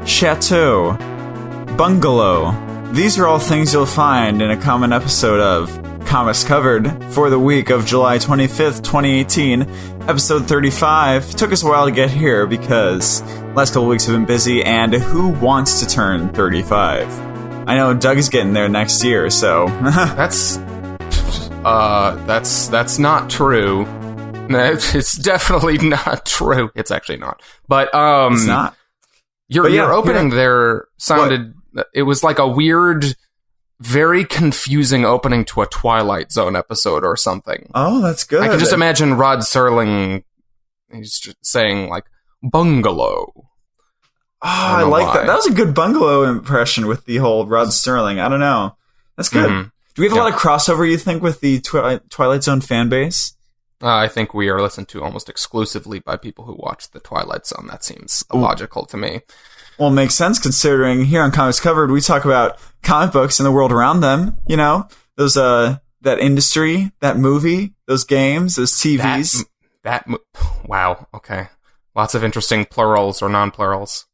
chateau, bungalow. These are all things you'll find in a common episode of Comics Covered for the week of July 25th, 2018, episode 35. Took us a while to get here because last couple weeks have been busy, and who wants to turn 35? I know Doug is getting there next year, so... That's not true. It's definitely not true. It's actually not. But, it's not. Your opening there sounded... What? It was like a weird... very confusing opening to a Twilight Zone episode or something. Oh, that's good. I can just imagine Rod Serling, he's just saying, like, bungalow. Oh, I like that. That was a good bungalow impression with the whole Rod Serling. I don't know. That's good. Mm-hmm. Do we have a lot of crossover, you think, with the Twilight Zone fan base? I think we are listened to almost exclusively by people who watch the Twilight Zone. That seems logical to me. Well, it makes sense considering here on Comics Covered, we talk about comic books and the world around them, you know? Those, that industry, that movie, those games, those TVs. Wow, okay. Lots of interesting plurals or non-plurals.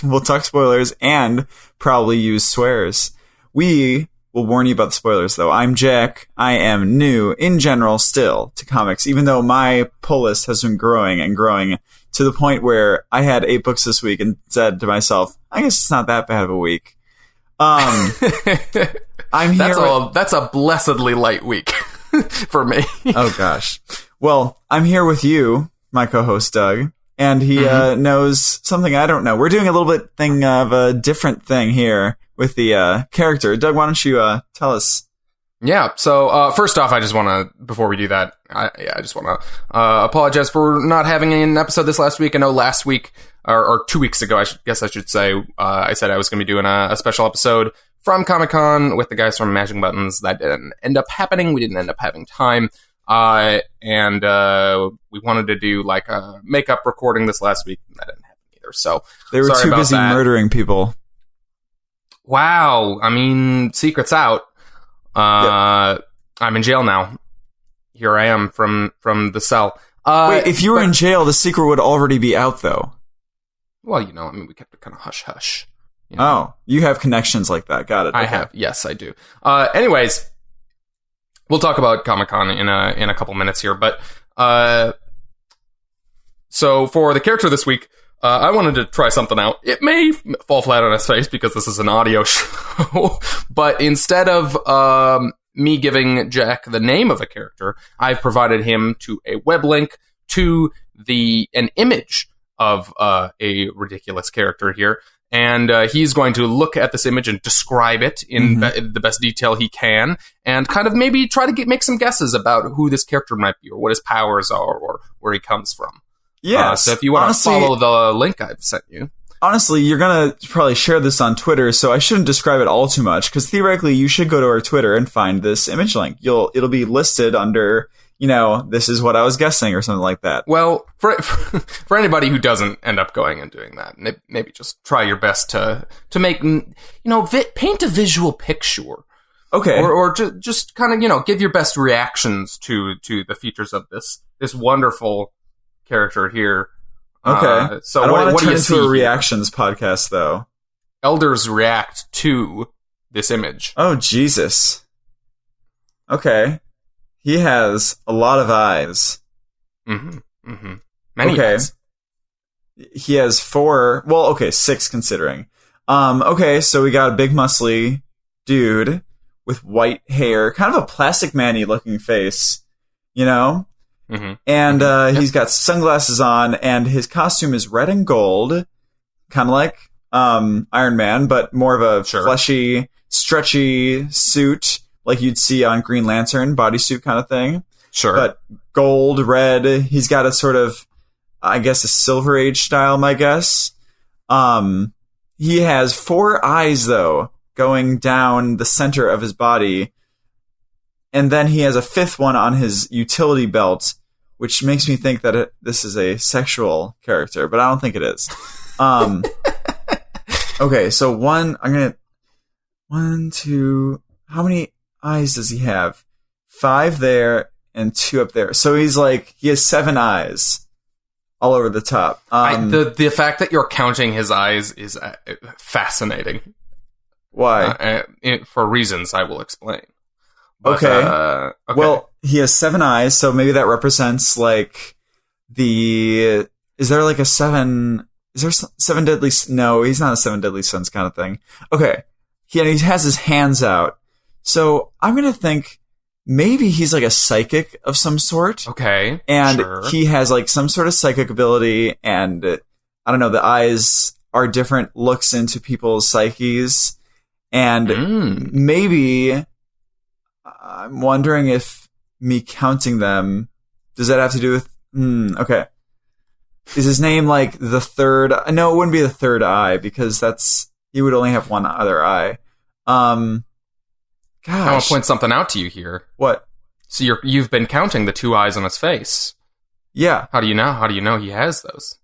We'll talk spoilers and probably use swears. We will warn you about the spoilers, though. I'm Jack. I am new, in general, still, to comics, even though my pull list has been growing and growing to the point where I had 8 books this week and said to myself, I guess it's not that bad of a week. I'm here. That's a blessedly light week for me. Oh, gosh. Well, I'm here with you, my co-host, Doug, and he knows something I don't know. We're doing a little bit of a different thing here with the character. Doug, why don't you tell us? Yeah, so first off, I just want to, before we do that, I just want to apologize for not having an episode this last week. I know last week, or 2 weeks ago, I should say, I said I was going to be doing a special episode from Comic-Con with the guys from Mashing Buttons. That didn't end up happening. We didn't end up having time. And we wanted to do like a makeup recording this last week, and that didn't happen either. So they were too busy murdering people. Wow. I mean, secret's out. Yep. I'm in jail now. Here I am from the cell. Wait, if you were in jail, the secret would already be out, though. Well, you know, I mean, we kept it kind of hush-hush. You know? Oh, you have connections like that. Got it. I have. Yes, I do. Anyways, we'll talk about Comic-Con in a couple minutes here. But so for the character this week, I wanted to try something out. It may fall flat on its face because this is an audio show, but instead of me giving Jack the name of a character, I've provided him to a web link to an image of a ridiculous character here, and he's going to look at this image and describe it in the best detail he can, and kind of maybe try to make some guesses about who this character might be, or what his powers are, or where he comes from. Yeah. So if you want to follow the link I've sent you. Honestly, you're going to probably share this on Twitter, so I shouldn't describe it all too much, because theoretically you should go to our Twitter and find this image link. It'll be listed under, you know, this is what I was guessing or something like that. Well, for anybody who doesn't end up going and doing that, maybe just try your best to make, you know, paint a visual picture. Okay. Or just kind of, you know, give your best reactions to the features of this wonderful character here. Okay. So I don't want to turn into a here? reactions podcast, though. Elders react to this image. Oh, Jesus. Okay. He has a lot of eyes. Many eyes. He has 4... Well, okay, 6 considering. Okay, so we got a big muscly dude with white hair. Kind of a Plastic Man-y looking face. You know? And he's got sunglasses on, and his costume is red and gold, kind of like Iron Man, but more of a fleshy, stretchy suit like you'd see on Green Lantern, bodysuit kind of thing. Sure. But gold, red, he's got a sort of, I guess, a Silver Age style, my guess. He has 4 eyes, though, going down the center of his body, and then he has a 5th one on his utility belt, which makes me think that this is a sexual character, but I don't think it is. Okay, so 1, 2, how many eyes does he have? 5 there and 2 up there. So he has 7 eyes. all over the top. The fact that you're counting his eyes is fascinating. Why? For reasons I will explain. But, okay. Well, he has 7 eyes, so maybe that represents like is there like a 7? Is there 7 deadly? No, he's not a 7 deadly sins kind of thing. Okay. He has his hands out. So I'm going to think maybe he's like a psychic of some sort. Okay. And he has like some sort of psychic ability, and I don't know, the eyes are different looks into people's psyches. And maybe I'm wondering if me counting them, does that have to do with... okay. Is his name like the third... No, it wouldn't be the third eye, because he would only have one other eye. Gosh. I want to point something out to you here. What? So you've been counting the 2 eyes on his face. Yeah. How do you know? How do you know he has those?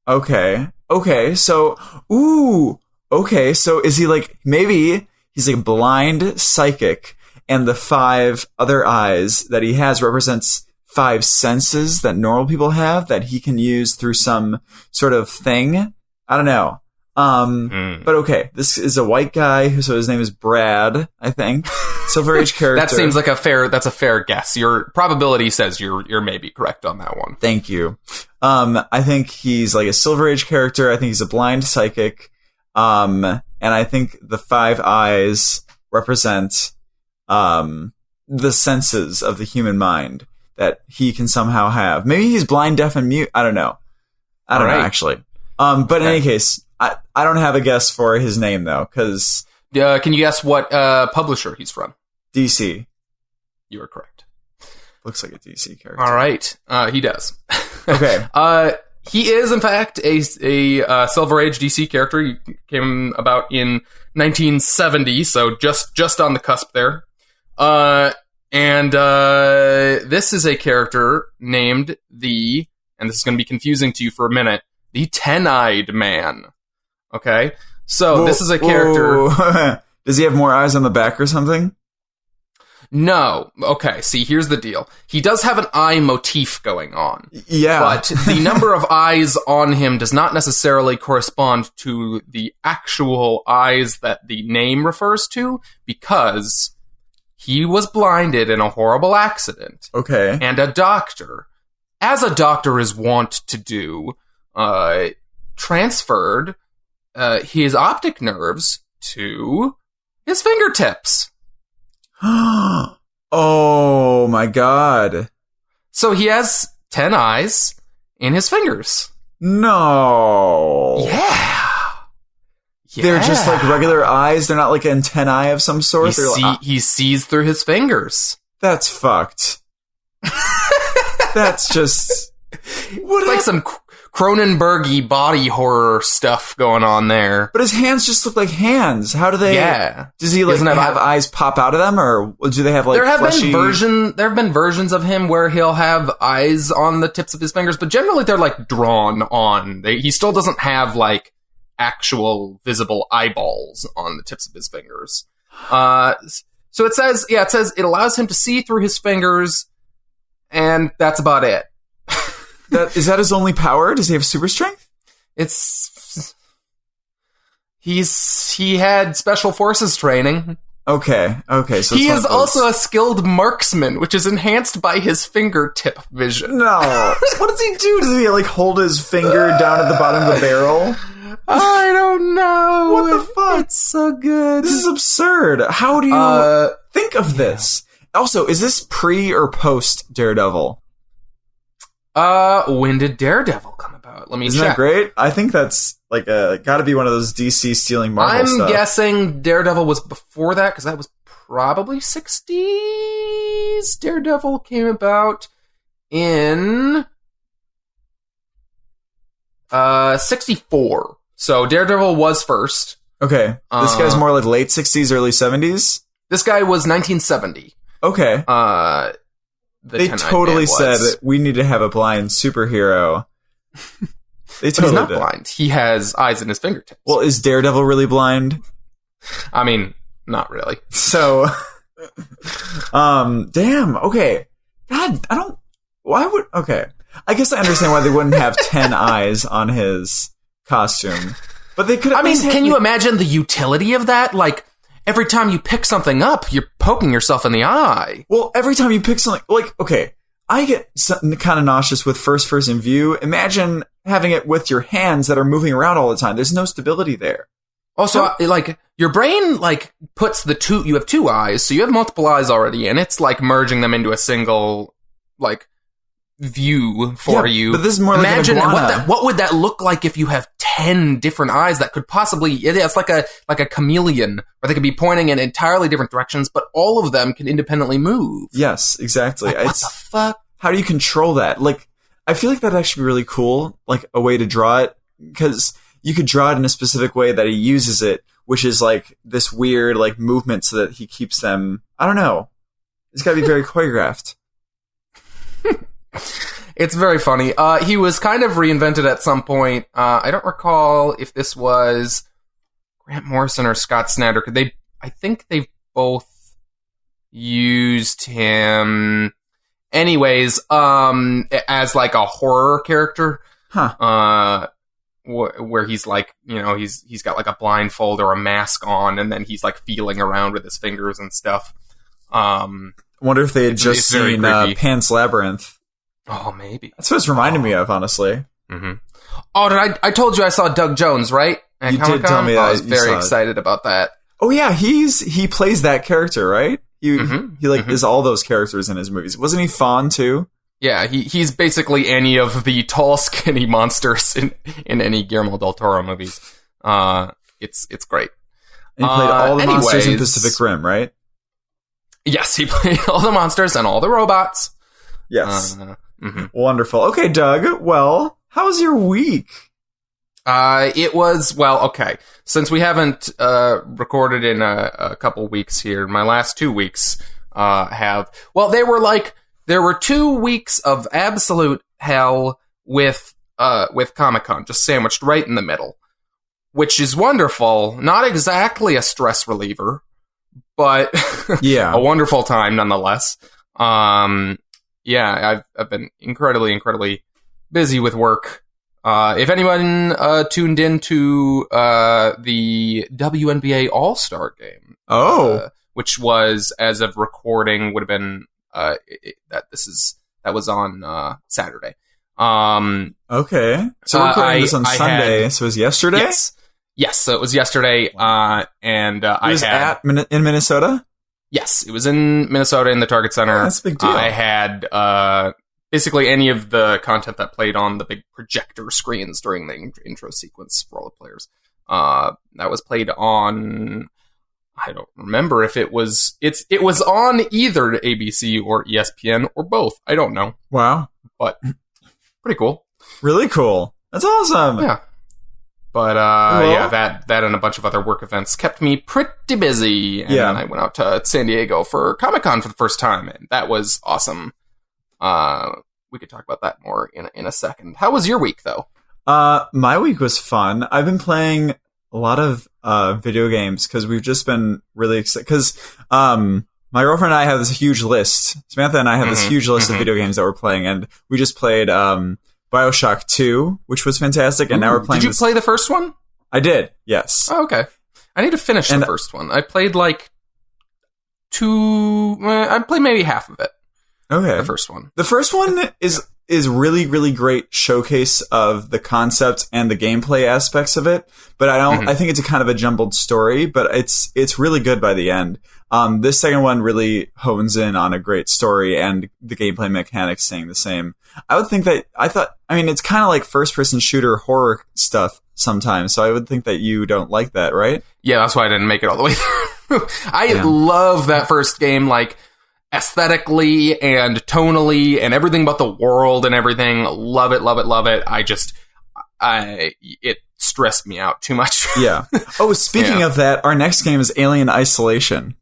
Okay, so... Ooh! Okay, so is he like... Maybe he's like blind psychic, and the 5 other eyes that he has represents 5 senses that normal people have that he can use through some sort of thing. I don't know. But okay, this is a white guy, so his name is Brad, I think. Silver Age character. That seems like that's a fair guess. Your probability says you're maybe correct on that one. Thank you. I think he's like a Silver Age character. I think he's a blind psychic. And I think the 5 eyes represent the senses of the human mind that he can somehow have. Maybe he's blind, deaf, and mute. I don't know. I don't know, actually. But in any case, I don't have a guess for his name, though, because... can you guess what publisher he's from? DC. You are correct. Looks like a DC character. All right. He does. Okay. He is, in fact, a Silver Age DC character. He came about in 1970, so just on the cusp there. And this is a character named and this is going to be confusing to you for a minute, the Ten-Eyed Man. Okay? So this is a character... Does he have more eyes on the back or something? No. Okay, see, here's the deal. He does have an eye motif going on. Yeah. But the number of eyes on him does not necessarily correspond to the actual eyes that the name refers to, because he was blinded in a horrible accident. Okay. And a doctor, as a doctor is wont to do, transferred his optic nerves to his fingertips. Oh my god. So he has 10 eyes in his fingers. No. Yeah. They're just like regular eyes. They're not like antennae of some sort. He sees through his fingers. That's fucked. That's just... It's like some Cronenberg-y body horror stuff going on there. But his hands just look like hands. How do they... Yeah. Does he like have eyes pop out of them, or do they have like fleshy... There have been versions of him where he'll have eyes on the tips of his fingers, but generally they're like drawn on. He still doesn't have like actual visible eyeballs on the tips of his fingers. So it says it allows him to see through his fingers, and that's about it. Is that his only power? Does he have super strength? He had special forces training. Okay. So he is also a skilled marksman, which is enhanced by his fingertip vision. No. What does he do? Does he like hold his finger down at the bottom of the barrel? I don't know. What the fuck? It's so good. This is absurd. How do you think of this? Also, is this pre or post Daredevil? When did Daredevil come about? Let me check. Isn't that great? I think that's like gotta be one of those DC stealing Marvel stuff. I'm guessing Daredevil was before that, because that was probably 60s. Daredevil came about in 64. So Daredevil was first. Okay. This guy's more like late 60s, early 70s? This guy was 1970. Okay. They totally said we need to have a blind superhero. They totally he's not blind. He has eyes in his fingertips. Well, is Daredevil really blind? I mean, not really. So, damn. Okay. God, okay. I guess I understand why they wouldn't have 10 eyes on his costume. But they could. I mean, can you imagine the utility of that? Like, every time you pick something up, you're poking yourself in the eye. Well, every time you pick something, like, okay, I get kind of nauseous with first-person view. Imagine having it with your hands that are moving around all the time. There's no stability there. Also, like, your brain, like, puts you have two eyes, so you have multiple eyes already, and it's, like, merging them into a single, like, view for you. But this is more Imagine like an iguana. what would that look like if you have 10 different eyes that could possibly, it's like a chameleon, where they could be pointing in entirely different directions, but all of them can independently move. Yes, exactly. Like, what the fuck? How do you control that? Like, I feel like that'd actually be really cool, like a way to draw it, because you could draw it in a specific way that he uses it, which is like this weird like movement so that he keeps them, I don't know. It's gotta be very choreographed. It's very funny. He was kind of reinvented at some point. I don't recall if this was Grant Morrison or Scott Snyder. I think they both used him anyways, as like a horror character. Huh. Where he's like, he's got like a blindfold or a mask on, and then he's like feeling around with his fingers and stuff. Wonder if they had just seen Pan's Labyrinth. Oh, maybe. That's what it's reminding me of, honestly. Mm-hmm. Oh, I told you I saw Doug Jones, right? You did tell me that. I was very excited about that. Oh yeah, he plays that character, right? He is all those characters in his movies. Wasn't he Fawn too? Yeah, he's basically any of the tall, skinny monsters in any Guillermo del Toro movies. It's great. And he played all the monsters in Pacific Rim, right? Yes, he played all the monsters and all the robots. Yes. Wonderful. Okay, Doug. Well, how was your week? It was, okay. Since we haven't recorded in a couple weeks here, my last 2 weeks there were 2 weeks of absolute hell with Comic-Con, just sandwiched right in the middle, which is wonderful. Not exactly a stress reliever, but yeah, a wonderful time nonetheless. Yeah, I've been incredibly busy with work. If anyone tuned into the WNBA All-Star game, which was, as of recording, would have been that was on Saturday. Okay, so we're recording this on Sunday. So it was yesterday. Yes. So it was yesterday, and it was in Minnesota. Yes, it was in Minnesota in the Target Center. Oh, that's a big deal. I had basically any of the content that played on the big projector screens during the intro sequence for all the players. That was played on, I don't remember if it was on either ABC or ESPN or both. I don't know. Wow. But pretty cool. Really cool. That's awesome. Yeah. But, that and a bunch of other work events kept me pretty busy. And then I went out to San Diego for Comic-Con for the first time, and that was awesome. We could talk about that more in a second. How was your week, though? My week was fun. I've been playing a lot of video games because we've just been really excited. Because my girlfriend and I have this huge list. Samantha and I have this huge list of video games that we're playing, and we just played BioShock 2, which was fantastic, and now we're playing. Did you play the first one? I did, yes. Oh, okay. I need to finish the first one. I played like I played maybe half of it. Okay. The first one. The first one is really, really great showcase of the concept and the gameplay aspects of it, but I think it's a kind of a jumbled story, but it's really good by the end. This second one really hones in on a great story and the gameplay mechanics staying the same. I would think that it's kind of like first-person shooter horror stuff sometimes, so I would think that you don't like that, right? Yeah, that's why I didn't make it all the way through. I love that first game, like, aesthetically and tonally and everything about the world and everything. Love it. It stressed me out too much. Yeah. Oh, speaking of that, our next game is Alien Isolation.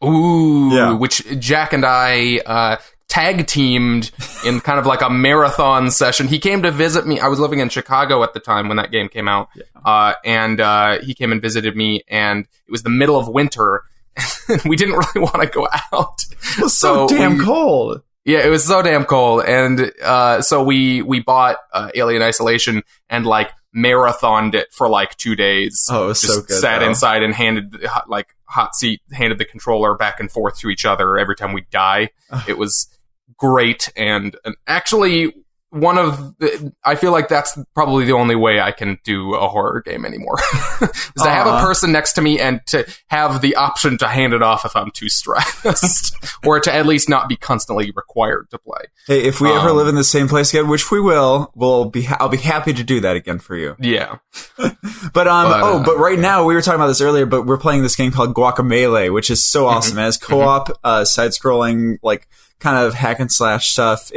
Ooh, yeah. Which Jack and I tag teamed in kind of like a marathon session. He came to visit me. I was living in Chicago at the time when that game came out. Yeah. And he came and visited me, and it was the middle of winter. We didn't really want to go out. It was so damn cold. Yeah, it was so damn cold, and so we bought Alien Isolation and like marathoned it for like 2 days. Oh, it was so good. Sat inside and handed handed the controller back and forth to each other every time we die. It was great, and actually I feel like that's probably the only way I can do a horror game anymore. Is to have a person next to me and to have the option to hand it off if I'm too stressed, or to at least not be constantly required to play. Hey, if we ever live in the same place again, which we will, I'll be happy to do that again for you. Yeah. But right now, we were talking about this earlier, but we're playing this game called Guacamelee, which is so awesome. It has co-op, side-scrolling, like kind of hack and slash stuff.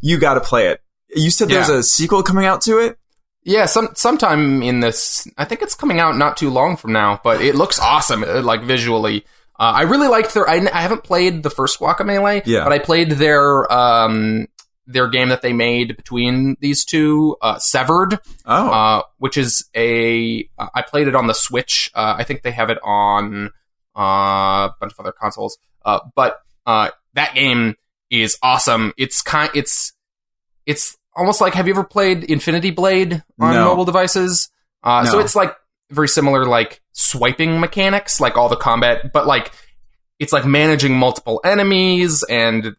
You got to play it. You said there's a sequel coming out to it? Yeah, sometime in this... I think it's coming out not too long from now, but it looks awesome, like, visually. I really liked their... I haven't played the first Guacamelee, but I played their game that they made between these two, Severed, which is I played it on the Switch. I think they have it on a bunch of other consoles. But that game is awesome. It's almost like, have you ever played Infinity Blade on mobile devices? No. So it's like very similar, like swiping mechanics, like all the combat, but like it's like managing multiple enemies, and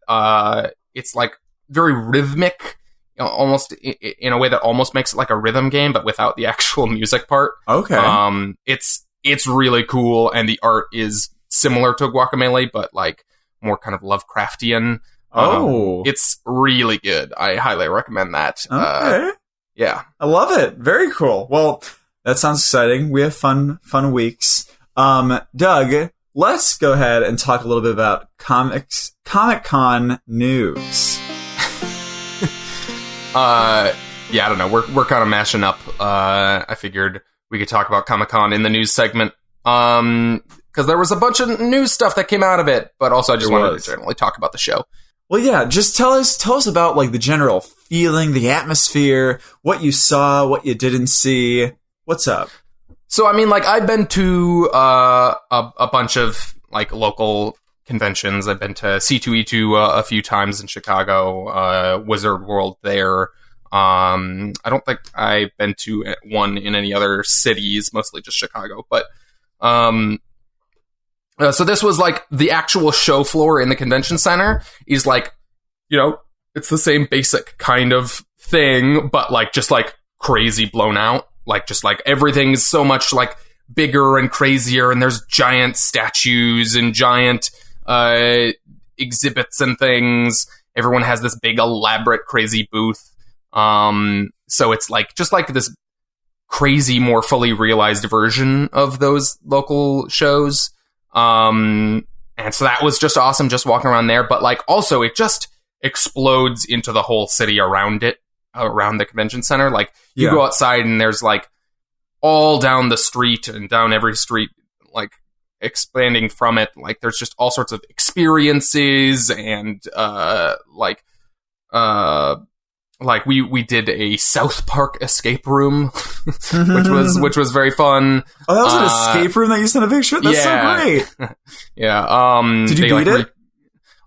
it's like very rhythmic, almost in a way that almost makes it like a rhythm game, but without the actual music part. Okay. It's really cool, and the art is similar to Guacamelee, but like more kind of Lovecraftian. It's really good. I highly recommend that. Okay. Yeah. I love it. Very cool. Well, that sounds exciting. We have fun weeks. Doug, let's go ahead and talk a little bit about Comic-Con news. I don't know. We're kind of mashing up. I figured we could talk about Comic-Con in the news segment. Because there was a bunch of news stuff that came out of it, but also I just wanted to generally talk about the show. Well, yeah, just tell us about like the general feeling, the atmosphere, what you saw, what you didn't see. What's up? So, I mean, like, I've been to a bunch of like local conventions. I've been to C2E2 a few times in Chicago, Wizard World there. I don't think I've been to one in any other cities, mostly just Chicago. But so this was like the actual show floor in the convention center is like, it's the same basic kind of thing, but like just like crazy blown out. Like just like everything's so much like bigger and crazier, and there's giant statues and giant exhibits and things. Everyone has this big elaborate crazy booth. So it's like just like this crazy, more fully realized version of those local shows. And so that was just awesome, just walking around there. But like also it just explodes into the whole city around it, around the convention center. Like you go outside and there's like all down the street and down every street, like expanding from it. Like there's just all sorts of experiences and like we did a South Park escape room, which was very fun. Oh, that was an escape room that you sent a picture? That's so great. Yeah. Did you beat it?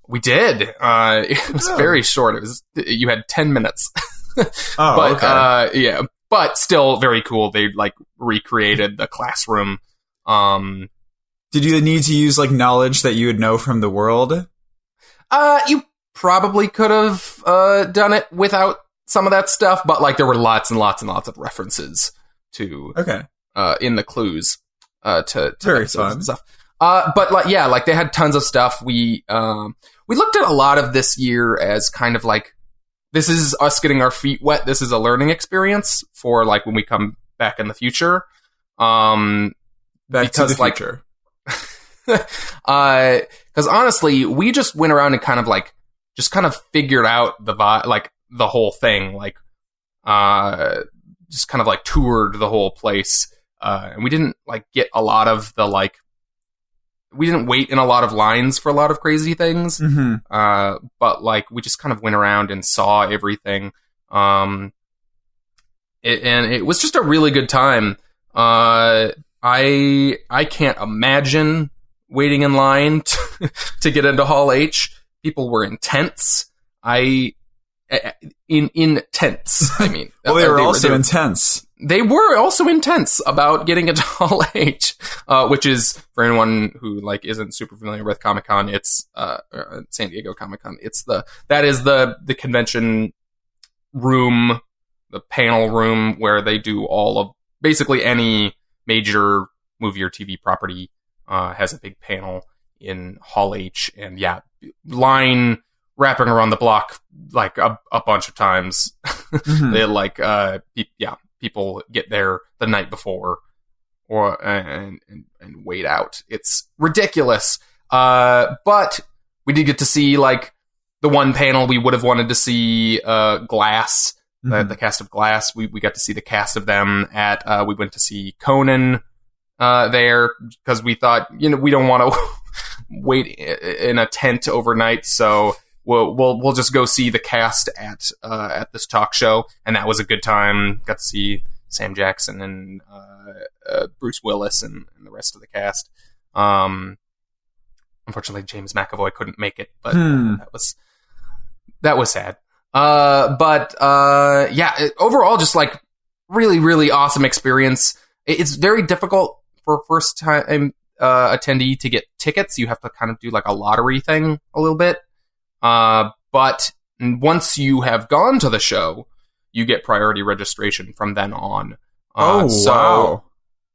We did. It was very short. You had 10 minutes. Okay. But still very cool. They like recreated the classroom. Did you need to use like knowledge that you would know from the world? You probably could have done it without some of that stuff, but like there were lots and lots and lots of references to in the clues to very fun stuff. But like like they had tons of stuff. We looked at a lot of this year as kind of like, this is us getting our feet wet. This is a learning experience for like when we come back in the future. Back to the future. Because honestly, we just went around and kind of figured out the whole thing, like just kind of like toured the whole place, and we didn't like get a lot of the like, we didn't wait in a lot of lines for a lot of crazy things, but like we just kind of went around and saw everything, and it was just a really good time. I can't imagine waiting in line to get into Hall H. People were intense. intense. I mean, well, they were also intense. They were also intense about getting into Hall H, which is, for anyone who like isn't super familiar with Comic-Con, it's San Diego Comic-Con. That is the convention room, the panel room where they do all of basically any major movie or TV property has a big panel in Hall H, and yeah, line wrapping around the block like a bunch of times. Mm-hmm. They like people get there the night before and wait out. It's ridiculous. But we did get to see like the one panel we would have wanted to see, Glass, mm-hmm. the cast of Glass. We got to see the cast of them at, we went to see Conan, there, because we thought, we don't want to wait in a tent overnight. So we'll just go see the cast at this talk show, and that was a good time. Got to see Sam Jackson and Bruce Willis and the rest of the cast. Unfortunately, James McAvoy couldn't make it, but that was sad. Overall, just like really, really awesome experience. It's very difficult for a first time attendee to get tickets. You have to kind of do like a lottery thing a little bit. But once you have gone to the show, you get priority registration from then on. Wow.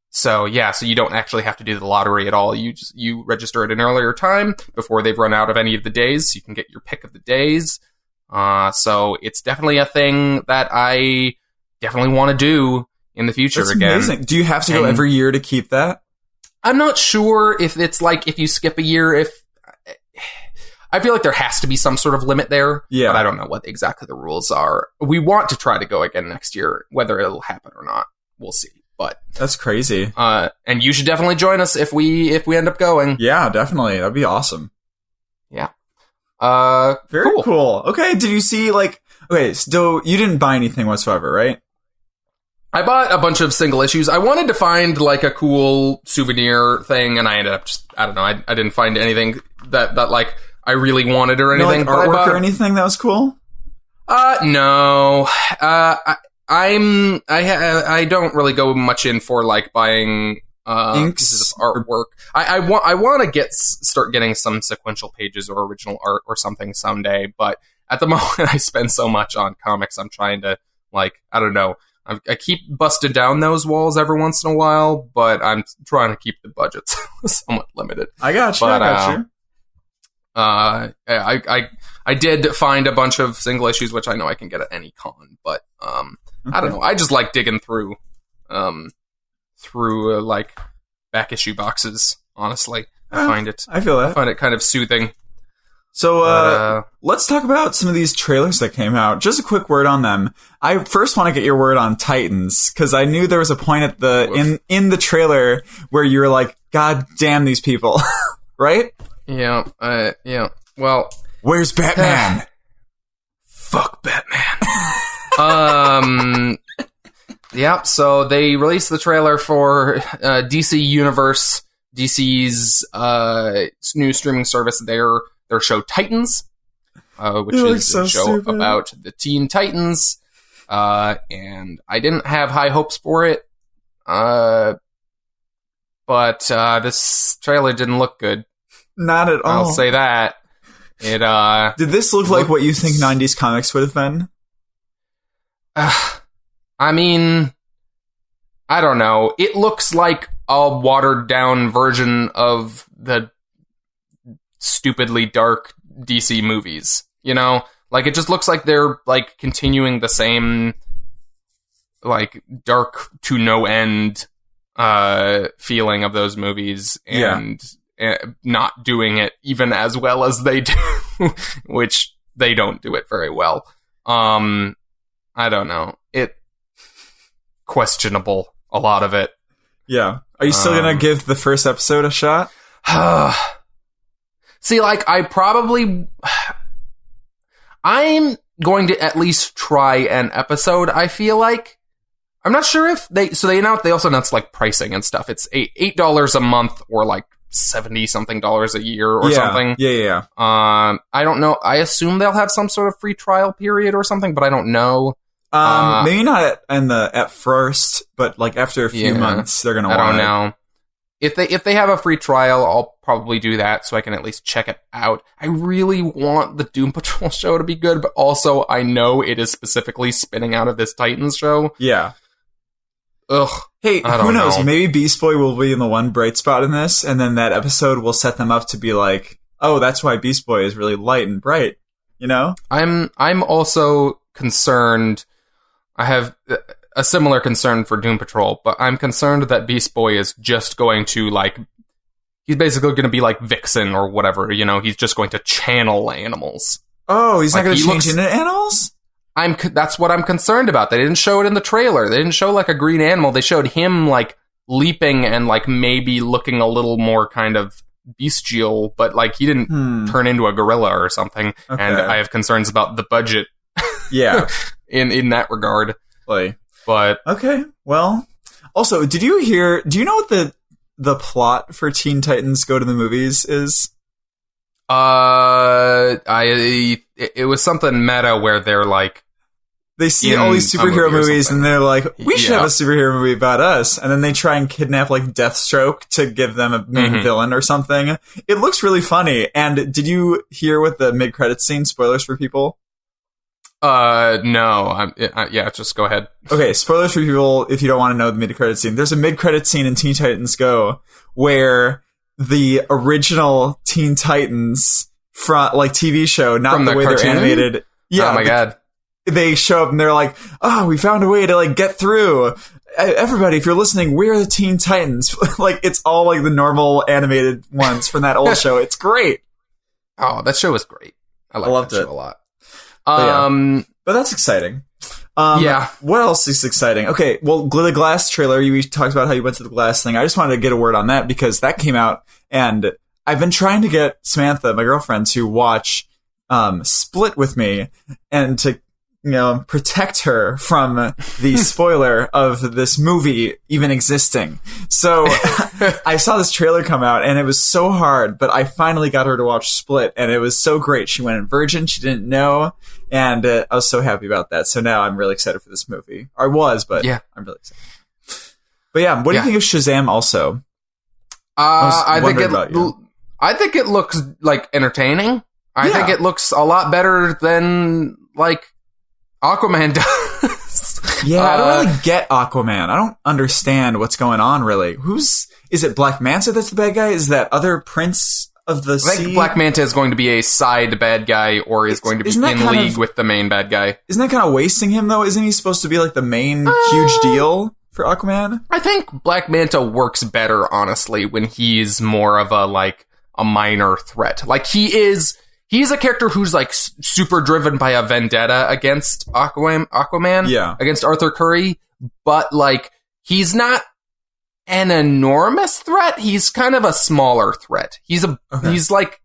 So you don't actually have to do the lottery at all. You register at an earlier time before they've run out of any of the days. So you can get your pick of the days. So it's definitely a thing that I definitely want to do in the future. That's again. Amazing. Do you have to go every year to keep that? I'm not sure if it's like if you skip a year, I feel like there has to be some sort of limit there, but I don't know what exactly the rules are. We want to try to go again next year. Whether it'll happen or not, we'll see. But that's crazy. And you should definitely join us if we end up going. Yeah, definitely. That'd be awesome. Yeah. Very cool. Okay, did you see so you didn't buy anything whatsoever, right? I bought a bunch of single issues. I wanted to find like a cool souvenir thing, and I ended up I don't know. I didn't find anything that like I really wanted or anything. No, like artwork or anything that was cool? No. I don't really go much in for like buying pieces of artwork. I want to start getting some sequential pages or original art or something someday, but at the moment I spend so much on comics. I'm trying to I don't know. I keep busting down those walls every once in a while, but I'm trying to keep the budgets somewhat limited. I got you. I did find a bunch of single issues, which I know I can get at any con, but I don't know. I just like digging through like back issue boxes. Honestly, I find it. I feel that. I find it kind of soothing. So let's talk about some of these trailers that came out. Just a quick word on them. I first want to get your word on Titans, because I knew there was a point at in the trailer where you were like, "God damn these people," right? Yeah. Well, where's Batman? Fuck Batman. Yeah. So they released the trailer for DC Universe, DC's new streaming service. Their show Titans, which is a show about the Teen Titans. And I didn't have high hopes for it. But this trailer didn't look good. Not at all. I'll say that. It did this look like what you think 90s comics would have been? I mean, I don't know. It looks like a watered down version of the stupidly dark DC movies, like it just looks like they're like continuing the same like dark to no end feeling of those movies, and not doing it even as well as they do, which they don't do it very well. I don't know, questionable, a lot of it. Are you still gonna give the first episode a shot? See, like, I'm going to at least try an episode, I feel like. I'm not sure if they also announced, like, pricing and stuff. It's $8 a month or, like, $70-something a year or something. Yeah. I don't know. I assume they'll have some sort of free trial period or something, but I don't know. Maybe not at first, but like after a few months, they're gonna. I don't know. If they have a free trial, I'll probably do that so I can at least check it out. I really want the Doom Patrol show to be good, but also I know it is specifically spinning out of this Titans show. Yeah. Ugh. Hey, who knows? Maybe Beast Boy will be in the one bright spot in this, and then that episode will set them up to be like, oh, that's why Beast Boy is really light and bright. You know? I'm also concerned. I have a similar concern for Doom Patrol, but I'm concerned that Beast Boy is just going to, like, he's basically going to be like Vixen or whatever, you know, he's just going to channel animals. Oh, he's not going to change into animals? That's what I'm concerned about. They didn't show it in the trailer. They didn't show, like, a green animal. They showed him, like, leaping and, like, maybe looking a little more kind of bestial, but, like, he didn't turn into a gorilla or something. Okay. And I have concerns about the budget. Yeah. in that regard. Like, but okay, well, also, do you know what the plot for Teen Titans Go to the Movies is? It was something meta where they're like, they see all these superhero movies and they're like, we should have a superhero movie about us, and then they try and kidnap like Deathstroke to give them a main villain or something. It looks really funny. And did you hear what the mid-credits scene, spoilers for people? No. Yeah, just go ahead. Okay, spoilers for people if you don't want to know the mid-credit scene. There's a mid-credit scene in Teen Titans Go where the original Teen Titans TV show, not from the way cartoon? They're animated. Yeah. Oh my god. They show up and they're like, oh, we found a way to like get through. Everybody, if you're listening, we're the Teen Titans. Like, it's all like the normal animated ones from that old show. It's great. Oh, that show was great. I loved that show a lot. But that's exciting. Yeah. What else is exciting? Okay, well, the Glass trailer, you talked about how you went to the Glass thing. I just wanted to get a word on that because that came out, and I've been trying to get Samantha, my girlfriend, to watch Split with me and to, you know, protect her from the spoiler of this movie even existing. So I saw this trailer come out and it was so hard, but I finally got her to watch Split and it was so great. She went in virgin. She didn't know. And I was so happy about that. So now I'm really excited for this movie. I was, but yeah, I'm really excited. But yeah, what do you think of Shazam also? I think it looks like entertaining. I think it looks a lot better than like Aquaman does. Yeah, I don't really get Aquaman. I don't understand what's going on, really. Is it Black Manta that's the bad guy? Is that other prince of the sea? I think Black Manta is going to be a side bad guy or is going to be in league with the main bad guy. Isn't that kind of wasting him, though? Isn't he supposed to be like the main huge deal for Aquaman? I think Black Manta works better, honestly, when he's more of a minor threat. Like, he's a character who's like super driven by a vendetta against Aquaman, against Arthur Curry, but like he's not an enormous threat. He's kind of a smaller threat. He's like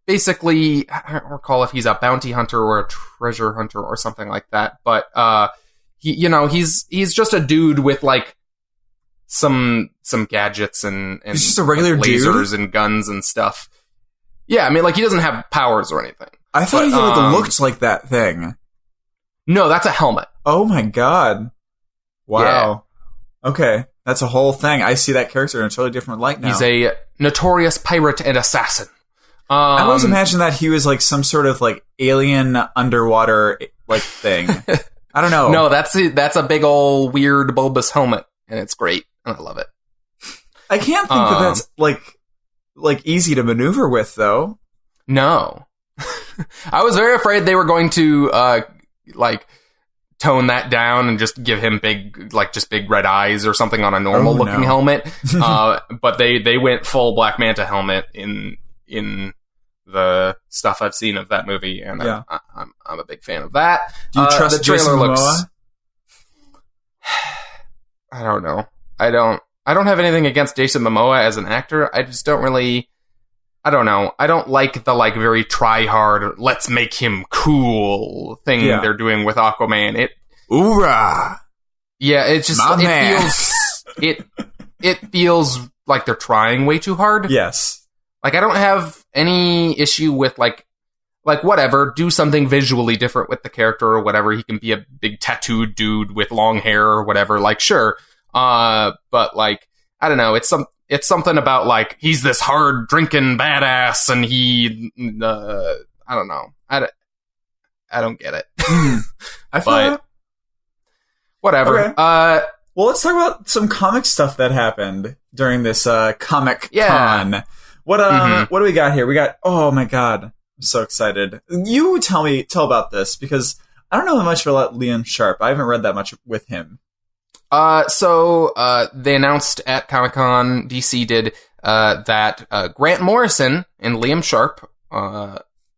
basically, I don't recall if he's a bounty hunter or a treasure hunter or something like that, but he's just a dude with like some gadgets and he's just a regular lasers dude? And guns and stuff. Yeah, I mean, like, he doesn't have powers or anything. I thought he looked like that thing. No, that's a helmet. Oh my god. Wow. Yeah. Okay, that's a whole thing. I see that character in a totally different light now. He's a notorious pirate and assassin. I always imagined that he was like some sort of like alien underwater like thing. I don't know. No, that's a big old weird bulbous helmet, and it's great, and I love it. I can't think that that's like easy to maneuver with, though. No. I was very afraid they were going to tone that down and just give him big red eyes or something on a normal looking helmet. But they went full Black Manta helmet in the stuff I've seen of that movie, and I'm a big fan of that. Do you trust the trailer Jason looks Momoa? I don't know. I don't have anything against Jason Momoa as an actor. I just don't really. I don't know. I don't like the very try hard, let's make him cool thing they're doing with Aquaman. Hoorah! Yeah, it just it feels like they're trying way too hard. Yes. Like, I don't have any issue with, like, whatever, do something visually different with the character or whatever. He can be a big tattooed dude with long hair or whatever. Like, sure. But, like, I don't know. It's something about, like, he's this hard drinking badass and he, I don't know. I don't get it. I feel that. Whatever. Okay. Well, let's talk about some comic stuff that happened during this Comic Con. What do we got here? We got, oh my god, I'm so excited. You tell about this, because I don't know much about Liam Sharp. I haven't read that much with him. So they announced at Comic Con, DC did, that Grant Morrison and Liam Sharp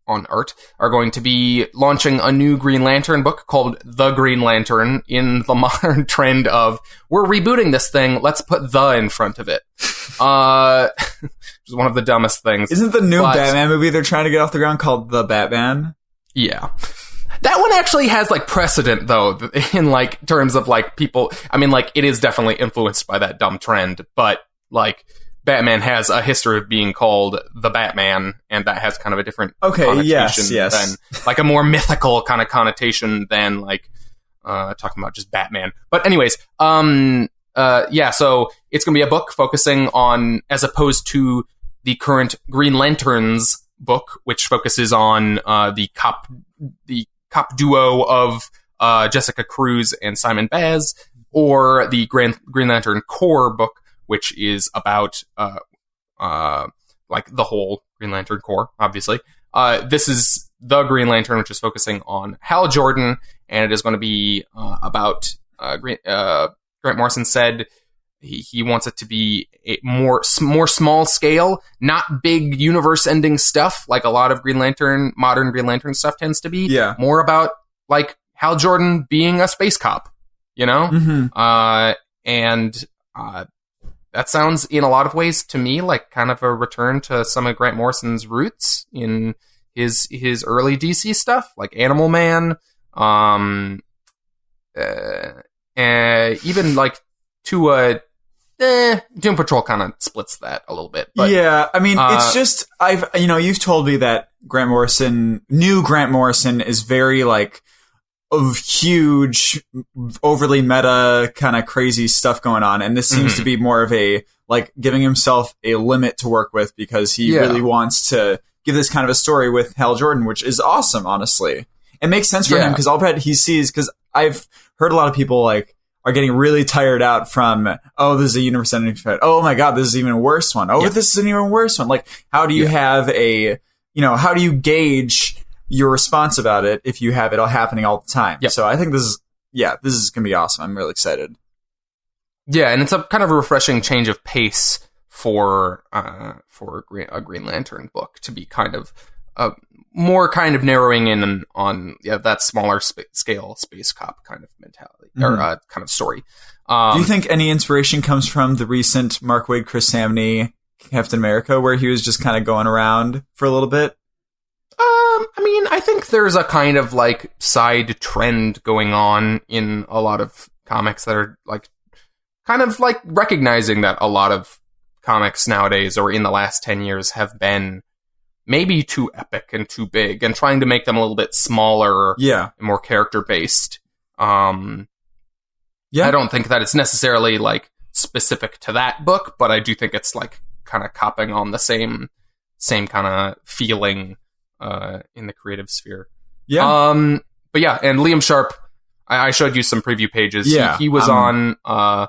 on art are going to be launching a new Green Lantern book called The Green Lantern, in the modern trend of, we're rebooting this thing, let's put the in front of it. Which is one of the dumbest things. Isn't the new Batman movie they're trying to get off the ground called The Batman? Yeah. That one actually has, like, precedent, though, in, like, terms of, like, people... I mean, like, it is definitely influenced by that dumb trend, but, like, Batman has a history of being called the Batman, and that has kind of a different connotation yes. than, like, a more mythical kind of connotation than, like, talking about just Batman. But anyways, yeah, so it's going to be a book focusing on, as opposed to the current Green Lanterns book, which focuses on the cop duo of Jessica Cruz and Simon Baz, or the Green Lantern Corps book, which is about like the whole Green Lantern Corps, obviously. This is The Green Lantern, which is focusing on Hal Jordan, and it is going to be about Grant Morrison said he wants it to be a more small scale, not big universe-ending stuff like a lot of modern Green Lantern stuff tends to be. Yeah. More about, like, Hal Jordan being a space cop, you know? Mm-hmm. And that sounds, in a lot of ways, to me, like kind of a return to some of Grant Morrison's roots in his early DC stuff, like Animal Man, even, like, to Doom Patrol kind of splits that a little bit. But, yeah, I mean, it's just, you've told me that new Grant Morrison is very, like, of huge, overly meta, kind of crazy stuff going on, and this seems to be more of a, like, giving himself a limit to work with, because he really wants to give this kind of a story with Hal Jordan, which is awesome, honestly. It makes sense for him, because I'll bet he sees, because I've heard a lot of people, like, are getting really tired out from, oh, this is a universe ending threat. Oh my god, this is even a worse one. Oh, this is an even worse one. Like, how do you have how do you gauge your response about it if you have it all happening all the time? Yep. So I think this is going to be awesome. I'm really excited. Yeah, and it's a kind of a refreshing change of pace for a Green Lantern book to be kind of more kind of narrowing in on that smaller scale space cop kind of mentality or kind of story. Do you think any inspiration comes from the recent Mark Waid, Chris Samney Captain America, where he was just kind of going around for a little bit? I mean, I think there's a kind of, like, side trend going on in a lot of comics that are, like, kind of, like, recognizing that a lot of comics nowadays, or in the last 10 years, have been maybe too epic and too big, and trying to make them a little bit smaller and more character-based. I don't think that it's necessarily, like, specific to that book, but I do think it's, like, kind of copping on the same kind of feeling in the creative sphere. Yeah. But yeah, and Liam Sharp, I showed you some preview pages. Yeah. He was on a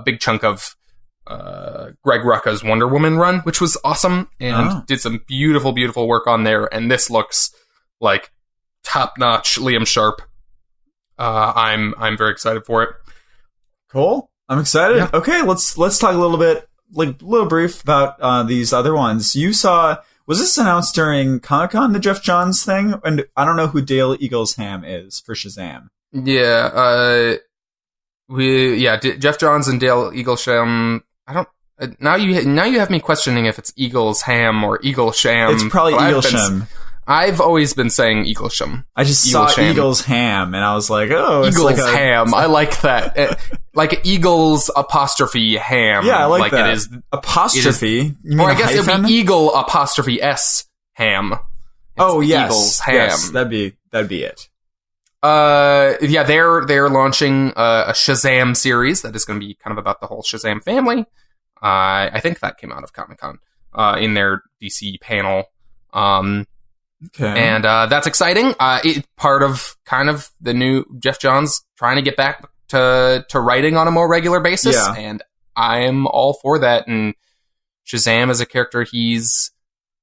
big chunk of Greg Rucka's Wonder Woman run, which was awesome, and did some beautiful, beautiful work on there. And this looks like top-notch Liam Sharp. I'm very excited for it. Cool. I'm excited. Yeah. Okay, let's talk a little bit, like, a little brief about these other ones. You saw, was this announced during Comic-Con, the Jeff Johns thing? And I don't know who Dale Eaglesham is for Shazam. Yeah, Jeff Johns and Dale Eaglesham. I don't. Now you have me questioning if it's Eaglesham or Eaglesham. It's probably Eaglesham. I've always been saying Eaglesham. I just saw Eagles Ham, and I was like, oh, it's Eagles like Ham. I like that. Like Eagles apostrophe ham. Yeah, I like that. It is apostrophe. You mean or I guess it'd be Eagle apostrophe S ham. It's yes. Eagles ham. Yes, that'd be it. Yeah, they're launching a Shazam series that is going to be kind of about the whole Shazam family. I think that came out of Comic-Con in their DC panel. Okay. And that's exciting. It's part of kind of the new Jeff Johns trying to get back to writing on a more regular basis. Yeah. And I'm all for that. And Shazam as a character, he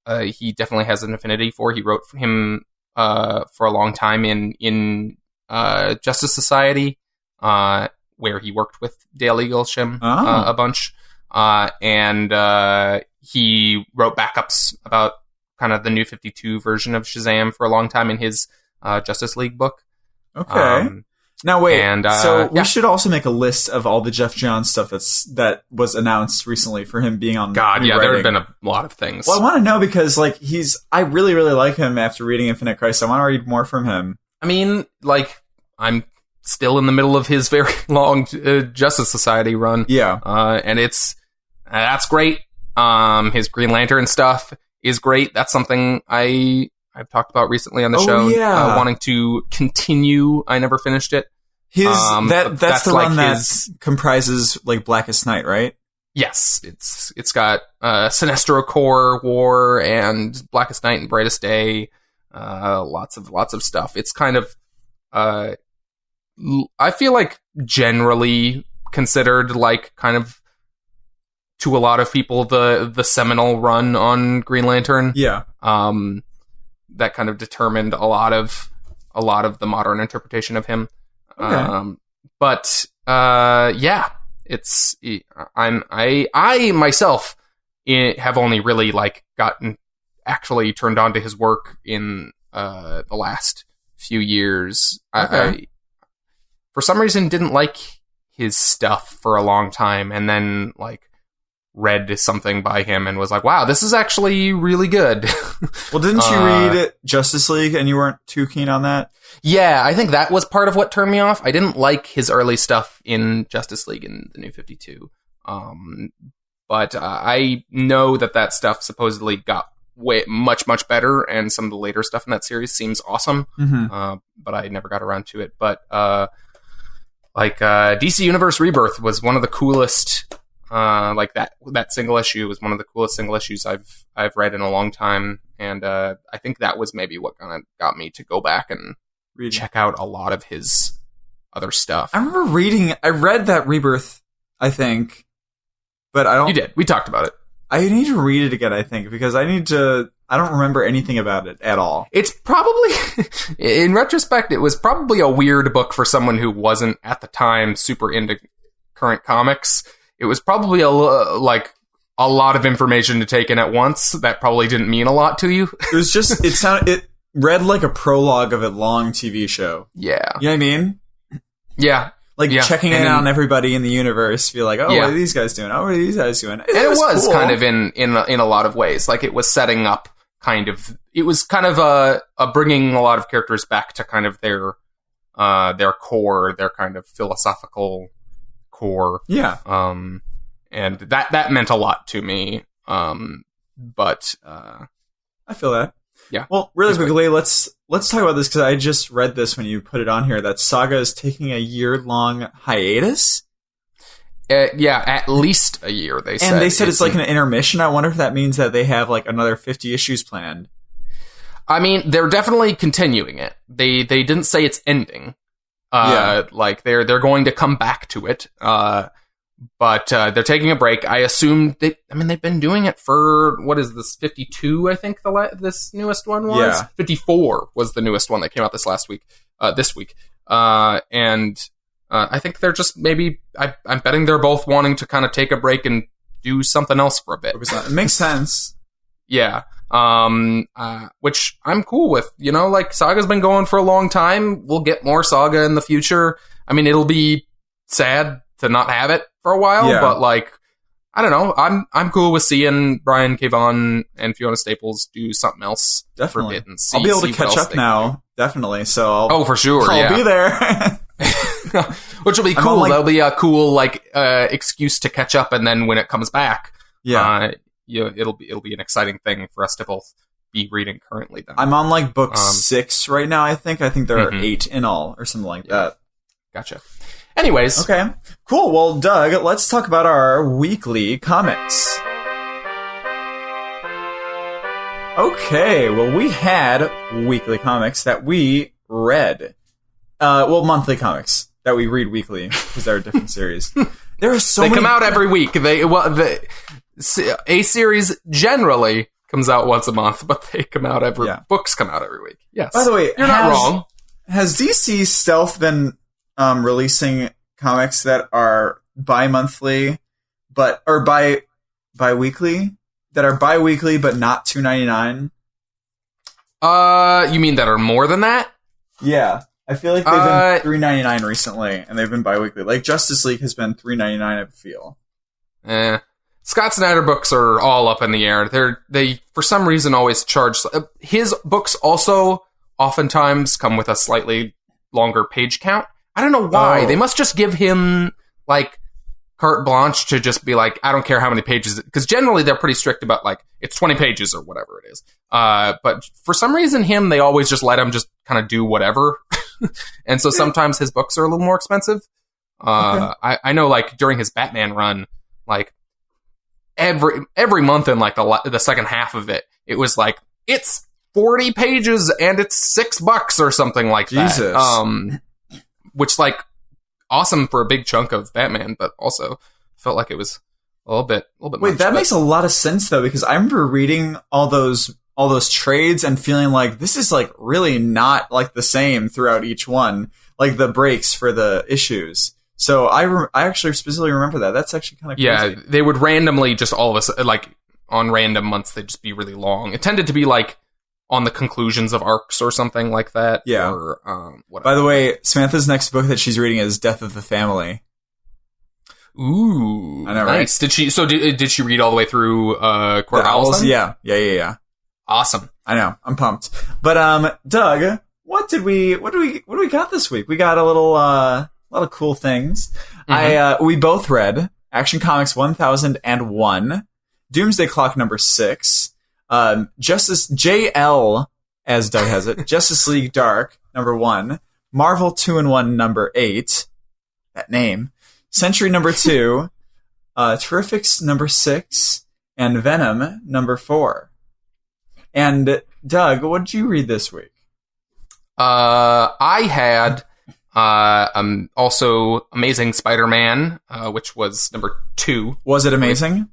definitely has an affinity for. He wrote for him for a long time in Justice Society, where he worked with Dale Eaglesham a bunch. And he wrote backups about kind of the New 52 version of Shazam for a long time in his Justice League book. Okay. Now wait, we should also make a list of all the Jeff Johns stuff that was announced recently for him being on. God, yeah, there have been a lot of things. Well, I want to know because like I really really like him after reading Infinite Crisis. I want to read more from him. I mean, like I'm still in the middle of his very long Justice Society run. Yeah, and that's great. His Green Lantern stuff is great. That's something I've talked about recently on the show. Yeah. Wanting to continue. I never finished it. That's the run that comprises like Blackest Night, right? Yes, it's got Sinestro Corps War and Blackest Night and Brightest Day. Lots of stuff. It's kind of I feel like generally considered like kind of to a lot of people the seminal run on Green Lantern. Yeah. That kind of determined a lot of the modern interpretation of him. Okay. But yeah, it's I myself have only really like gotten actually turned on to his work in the last few years. Okay. I for some reason didn't like his stuff for a long time, and then like read something by him and was like, wow, this is actually really good. Well, didn't you read Justice League and you weren't too keen on that? Yeah, I think that was part of what turned me off. I didn't like his early stuff in Justice League and the New 52. But I know that stuff supposedly got much better, and some of the later stuff in that series seems awesome. Mm-hmm. But I never got around to it. But DC Universe Rebirth was one of the coolest. Like that single issue was one of the coolest single issues I've read in a long time, and I think that was maybe what kind of got me to go back and check out a lot of his other stuff. I remember I read that Rebirth, I think, but I don't. You did. We talked about it. I need to read it again, I think, because I don't remember anything about it at all. It's probably, in retrospect, it was probably a weird book for someone who wasn't at the time super into current comics. It was probably a lot of information to take in at once. That probably didn't mean a lot to you. It was just it read like a prologue of a long TV show. Yeah, you know what I mean? Yeah, like checking in on everybody in the universe. Be like, oh, what are these guys doing? Oh, what are these guys doing? It was cool. Kind of in a lot of ways. Like it was setting up kind of. It was kind of a bringing a lot of characters back to kind of their core, their kind of philosophical core. Yeah. And that meant a lot to me. But I feel that. Yeah. Well, really quickly, let's talk about this because I just read this when you put it on here that Saga is taking a year-long hiatus. Yeah, at least a year. They said, and they said it's like an intermission. I wonder if that means that they have like another 50 issues planned. I mean, they're definitely continuing it. They didn't say it's ending. Like they're going to come back to it. But they're taking a break. I assume they've been doing it for, what is this, 52, I think this newest one was? Yeah. 54 was the newest one that came out this week. And I think they're just maybe, I'm betting they're both wanting to kind of take a break and do something else for a bit. It makes sense. Yeah. Which I'm cool with, like Saga's been going for a long time. We'll get more Saga in the future. I mean, it'll be sad to not have it for a while, but like, I don't know. I'm cool with seeing Brian K. Vaughan and Fiona Staples do something else. Definitely. For a bit and see, I'll be able to what catch else up they now. Definitely. So for sure. I'll be there. Which will be cool. That'll be a cool excuse to catch up, and then when it comes back, it'll be an exciting thing for us to both be reading currently. Then I'm on like book 6 right now. I think there are 8 in all, or something like that. Gotcha. Anyways, okay, cool. Well, Doug, let's talk about our weekly comics. Okay, well, we had weekly comics that we read. Monthly comics that we read weekly because they're a different series. There are so many. They come out every week. A series generally comes out once a month, but they come out books come out every week. Yes. By the way, you're not wrong. Has DC Stealth been releasing comics that are bi-monthly, or bi-weekly, that are bi-weekly but not $2.99? You mean that are more than that? Yeah. I feel like they've been $3.99 recently, and they've been bi-weekly. Like, Justice League has been $3.99, I feel. Scott Snyder books are all up in the air. They for some reason, always charge... his books also oftentimes come with a slightly longer page count. I don't know why. Oh. They must just give him, like, carte blanche to just be like, I don't care how many pages... Because generally, they're pretty strict about, like, it's 20 pages or whatever it is. But for some reason, they always just let him just kind of do whatever. And so sometimes his books are a little more expensive. Okay. I know, like, during his Batman run, like, every month in, like, the second half of it, it was like, it's 40 pages and it's $6 or something like that. Which, like, awesome for a big chunk of Batman, but also felt like it was a little bit Wait, much, that makes a lot of sense, though, because I remember reading all those trades and feeling like this is, like, really not, like, the same throughout each one, like the breaks for the issues. So I actually specifically remember that. That's actually kind of crazy. Yeah, they would randomly just all of us, like, on random months, they'd just be really long. It tended to be, like, on the conclusions of arcs or something like that. Yeah. Or, whatever. By the way, Samantha's next book that she's reading is Death of the Family. Ooh, I know, nice. Right? Did she read all the way through Court of Owls? Yeah. Awesome. I know. I'm pumped. But Doug, what do we got this week? We got a lot of cool things. Mm-hmm. We both read Action Comics 1001, Doomsday Clock number 6, Justice JL, as Doug has it, Justice League Dark number 1, Marvel 2-in-1 number 8, that name, Century number 2, Terrifics number 6, and Venom number 4. And Doug, what did you read this week? I had also Amazing Spider-Man, which was number 2. Was it amazing?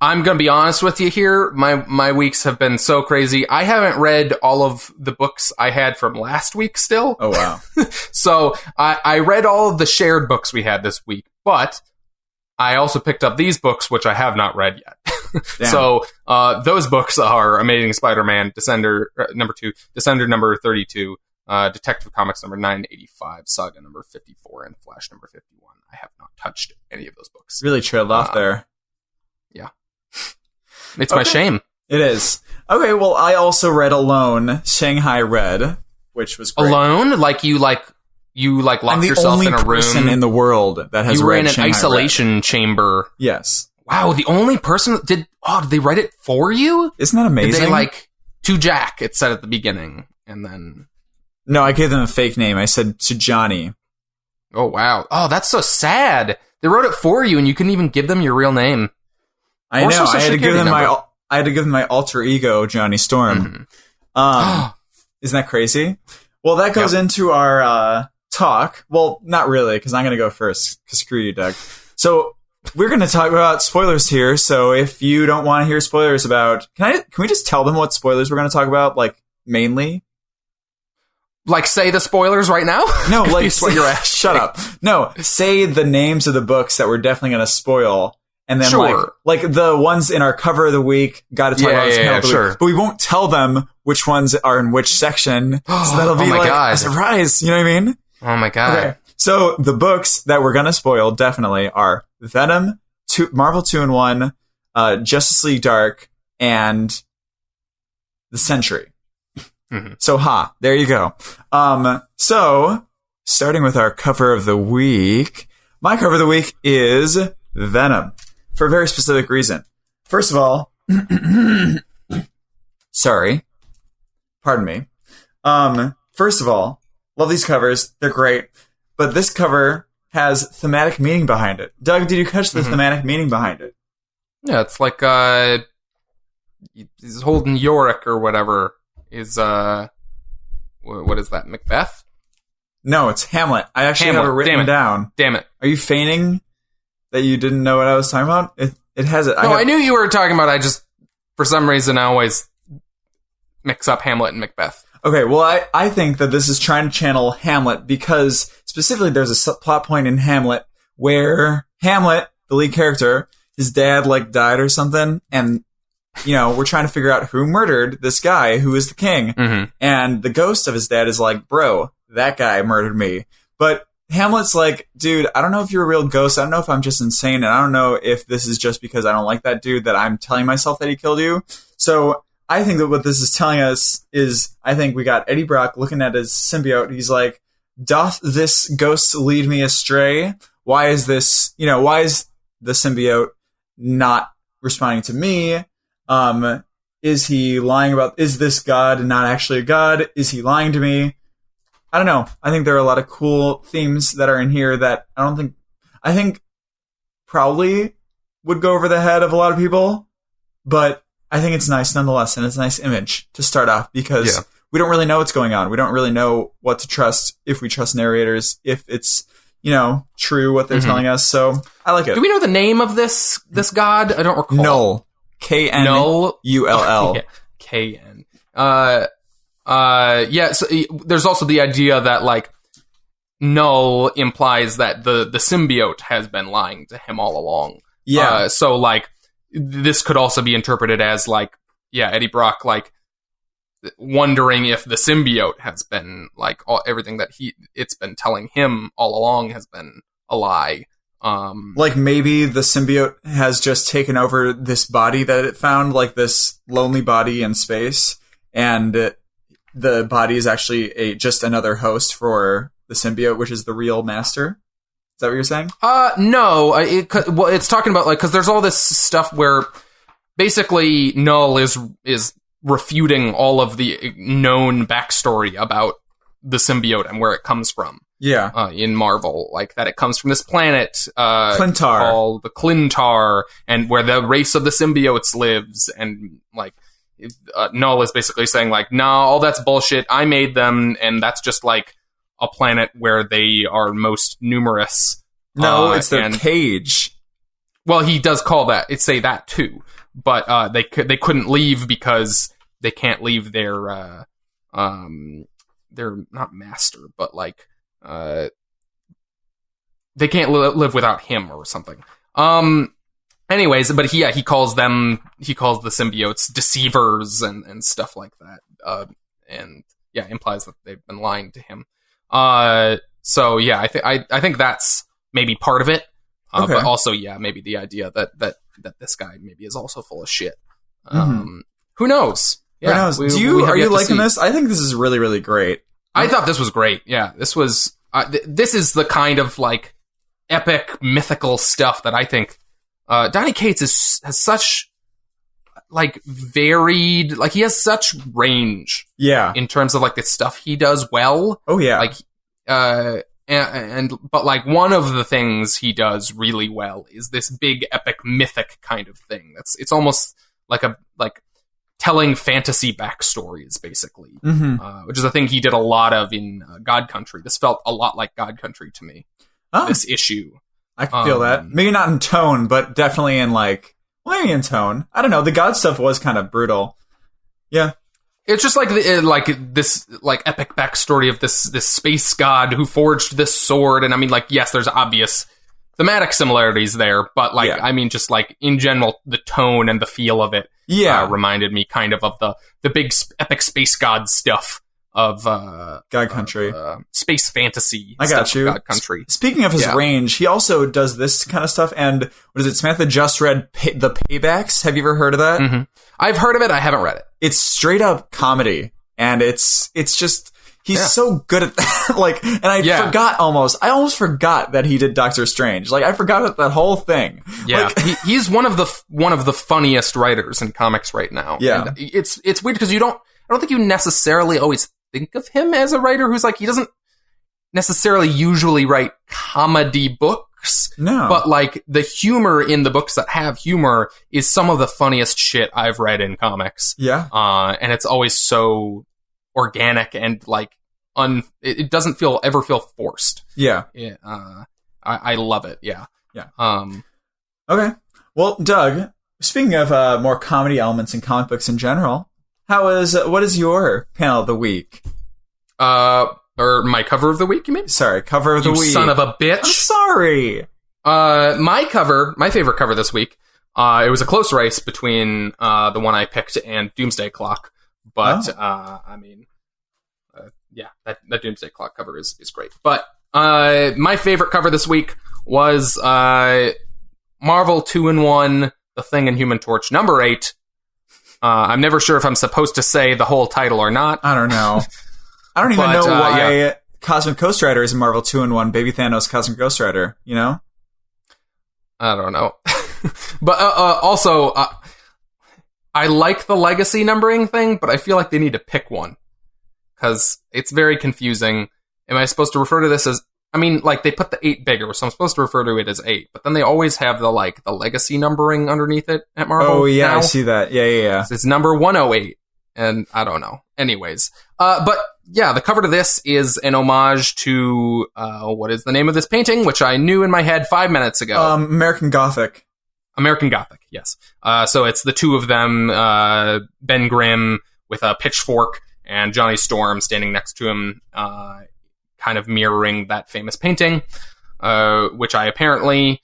I'm gonna be honest with you here. My weeks have been so crazy. I haven't read all of the books I had from last week still. Oh wow! So I read all of the shared books we had this week, but I also picked up these books, which I have not read yet. So those books are Amazing Spider-Man, Descender number 2, Descender number 32, Detective Comics number 985, Saga number 54, and Flash number 51. I have not touched any of those books. Really trailed off there. Yeah. It's my shame. It is. Okay, well, I also read Alone, Shanghai Red, which was great. Alone? Like you locked yourself in a room? I'm the only person in the world that has read Shanghai Red. You were in an isolation chamber. Yes. Wow, the only person... Did they write it for you? Isn't that amazing? Did they, to Jack, it said at the beginning, and then... No, I gave them a fake name. I said to Johnny. Oh, wow. Oh, that's so sad. They wrote it for you, and you couldn't even give them your real name. I know. I had to give them my alter ego, Johnny Storm. Mm-hmm. Isn't that crazy? Well, that goes into our talk. Well, not really, because I'm going to go first. Because screw you, Doug. So we're going to talk about spoilers here. So if you don't want to hear spoilers about, can we just tell them what spoilers we're going to talk about? Like mainly. Like, say the spoilers right now? No, like, shut up. No, say the names of the books that we're definitely going to spoil. And then, like the ones in our cover of the week, got to talk about this panel of the week. But we won't tell them which ones are in which section. So that'll be a surprise. You know what I mean? Oh, my God. Okay. So the books that we're going to spoil definitely are Venom, Marvel 2-in-1, Justice League Dark, and The Century. Mm-hmm. So, there you go. So, starting with our cover of the week, my cover of the week is Venom, for a very specific reason. First of all, sorry, pardon me. First of all, love these covers. They're great. But this cover has thematic meaning behind it. Doug, did you catch the thematic meaning behind it? Yeah, it's like he's holding Yorick or whatever. Is what is that, Macbeth? No, it's Hamlet. I actually have it written down. Damn it. Are you feigning that you didn't know what I was talking about? It has it. No, I knew you were talking about it. I just, for some reason, I always mix up Hamlet and Macbeth. Okay, well, I think that this is trying to channel Hamlet because specifically there's a plot point in Hamlet where Hamlet, the lead character, his dad died or something, and we're trying to figure out who murdered this guy who is the king. Mm-hmm. And the ghost of his dad is like, bro, that guy murdered me. But Hamlet's like, dude, I don't know if you're a real ghost. I don't know if I'm just insane. And I don't know if this is just because I don't like that dude that I'm telling myself that he killed you. So I think that what this is telling us is, I think we got Eddie Brock looking at his symbiote. He's like, doth this ghost lead me astray? Why is this, why is the symbiote not responding to me? Is he lying is this God not actually a God? Is he lying to me? I don't know. I think there are a lot of cool themes that are in here that I think probably would go over the head of a lot of people, but I think it's nice nonetheless, and it's a nice image to start off because we don't really know what's going on. We don't really know what to trust, if we trust narrators, if it's, true what they're telling us. So I like it. Do we know the name of this god? I don't recall. Null. K-N-U-L-L. Yeah. K-N. So there's also the idea that Null implies that the symbiote has been lying to him all along. Yeah. So this could also be interpreted as Eddie Brock wondering if the symbiote has been everything that it's been telling him all along has been a lie. Maybe the symbiote has just taken over this body that it found, this lonely body in space, and the body is actually just another host for the symbiote, which is the real master. Is that what you're saying? No. It's talking about because there's all this stuff where basically Null is refuting all of the known backstory about the symbiote and where it comes from. Yeah. In Marvel, that it comes from this planet Clintar, called the Clintar, and where the race of the symbiotes lives, and Null is basically saying no, all that's bullshit. I made them, and that's just a planet where they are most numerous. No, it's their cage. Well, he does call that. It say that too, but they couldn't leave because they can't leave their not master, but they can't live without him or something. Anyways, but he calls the symbiotes deceivers and stuff like that. And implies that they've been lying to him. So yeah, I think that's maybe part of it. Okay. But also, maybe the idea that this guy maybe is also full of shit. Who knows? Who knows? Are you liking this? I think this is really, really great. I thought this was great. Yeah, this was. This is the kind of epic mythical stuff that I think Donny Cates has such varied. He has such range. Yeah. In terms of the stuff he does well. Oh yeah. But one of the things he does really well is this big epic mythic kind of thing. It's almost like telling fantasy backstories, basically, which is a thing he did a lot of in God Country. This felt a lot like God Country to me. This issue, I can feel that. Maybe not in tone, but definitely in maybe in tone. I don't know. The God stuff was kind of brutal. Yeah, it's just this epic backstory of this space god who forged this sword, and I mean, yes, there's obvious thematic similarities there, but I mean, just in general, the tone and the feel of it. Reminded me kind of the big epic space god stuff of God Country, space fantasy. I got you. God Country. Speaking of his range, he also does this kind of stuff. And what is it? Samantha just read The Paybacks. Have you ever heard of that? Mm-hmm. I've heard of it. I haven't read it. It's straight up comedy, and it's just. He's so good at that. Like, and I almost forgot that he did Doctor Strange. Like, I forgot that whole thing. Yeah, like, he's one of the funniest writers in comics right now. Yeah, and it's weird because I don't think you necessarily always think of him as a writer who's like, he doesn't necessarily usually write comedy books. No, but like the humor in the books that have humor is some of the funniest shit I've read in comics. Yeah, and it's always so organic and like it doesn't ever feel forced. Yeah. I love it. Yeah. Okay. Well, Doug, speaking of more comedy elements in comic books in general, what is your panel of the week? Or my cover of the week, you mean? Sorry, cover of the week. Son of a bitch. I'm sorry. My favorite cover this week, it was a close race between the one I picked and Doomsday Clock. But, I mean, that Doomsday Clock cover is great. But my favorite cover this week was Marvel 2-in-1, The Thing and Human Torch number 8. I'm never sure if I'm supposed to say the whole title or not. I don't know. I don't even know why Cosmic Ghost Rider is in Marvel 2-in-1, Baby Thanos Cosmic Ghost Rider, you know? I don't know. But also... I like the legacy numbering thing, but I feel like they need to pick one. Because it's very confusing. Am I supposed to refer to this as... I mean, like, they put the 8 bigger, so I'm supposed to refer to it as 8. But then they always have the legacy numbering underneath it at Marvel. Oh, yeah, now. I see that. Yeah. It's number 108. And I don't know. Anyways. But, yeah, the cover to this is an homage to... what is the name of this painting? Which I knew in my head 5 minutes ago. American Gothic. American Gothic, yes. So it's the two of them, Ben Grimm with a pitchfork and Johnny Storm standing next to him, kind of mirroring that famous painting, which I apparently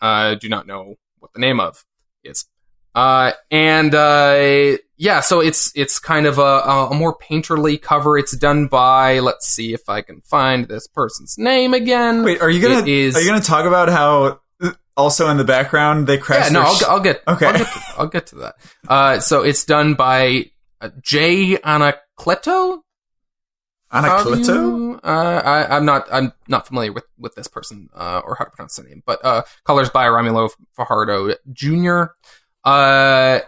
do not know what the name of is. So it's kind of a more painterly cover. It's done by, let's see if I can find this person's name again. Wait, are you gonna talk about how... Also in the background, they crash. Yeah, no, I'll get to that. So it's done by Jay Anacleto. Anacleto? I'm not familiar with this person or how to pronounce their name, but colors by Romulo Fajardo Jr. So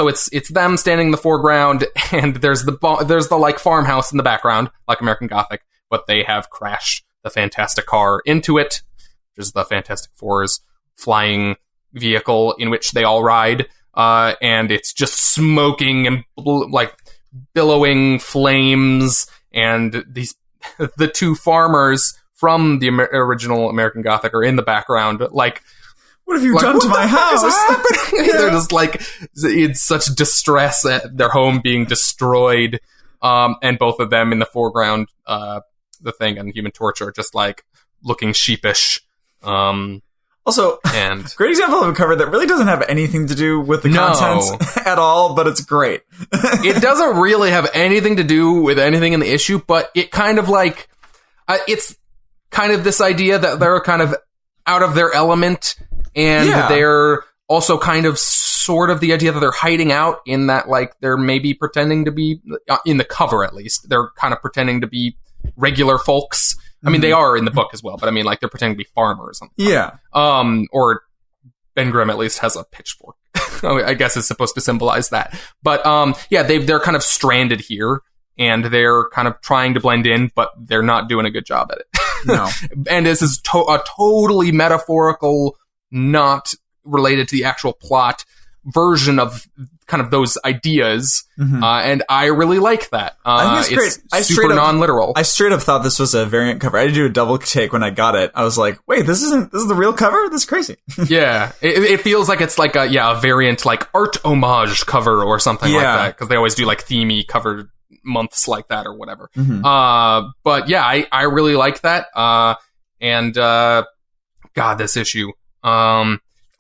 it's them standing in the foreground, and there's the like farmhouse in the background, like American Gothic, but they have crashed the Fantastic car into it. Which is the Fantastic Four's flying vehicle in which they all ride, and it's just smoking and like billowing flames, and the two farmers from the original American Gothic are in the background, like, what have you done to my house? Yeah. They're just like in such distress at their home being destroyed, and both of them in the foreground, the Thing and Human Torch are just like looking sheepish. Also, great example of a cover that really doesn't have anything to do with the content at all, but it's great. It doesn't really have anything to do with anything in the issue, but it kind of like, it's kind of this idea that they're kind of out of their element, and they're also kind of sort of the idea that they're hiding out in that, like, they're maybe pretending to be, in the cover at least, they're kind of pretending to be regular folks. I mean, they are in the book as well, but I mean, like, they're pretending to be farmers. Yeah. Or Ben Grimm at least has a pitchfork. I guess it's supposed to symbolize that. But, they're kind of stranded here, and they're kind of trying to blend in, but they're not doing a good job at it. No. And this is a totally metaphorical, not related to the actual plot version of kind of those ideas, and I really like that. I think it's great. It's super non-literal. I straight up thought this was a variant cover. I had to do a double take when I got it. I was like, wait, this is the real cover? This is crazy. Yeah. It feels like it's like a variant, like art homage cover or something like that, because they always do like themey cover months like that or whatever. But yeah, I really like that. God, this issue.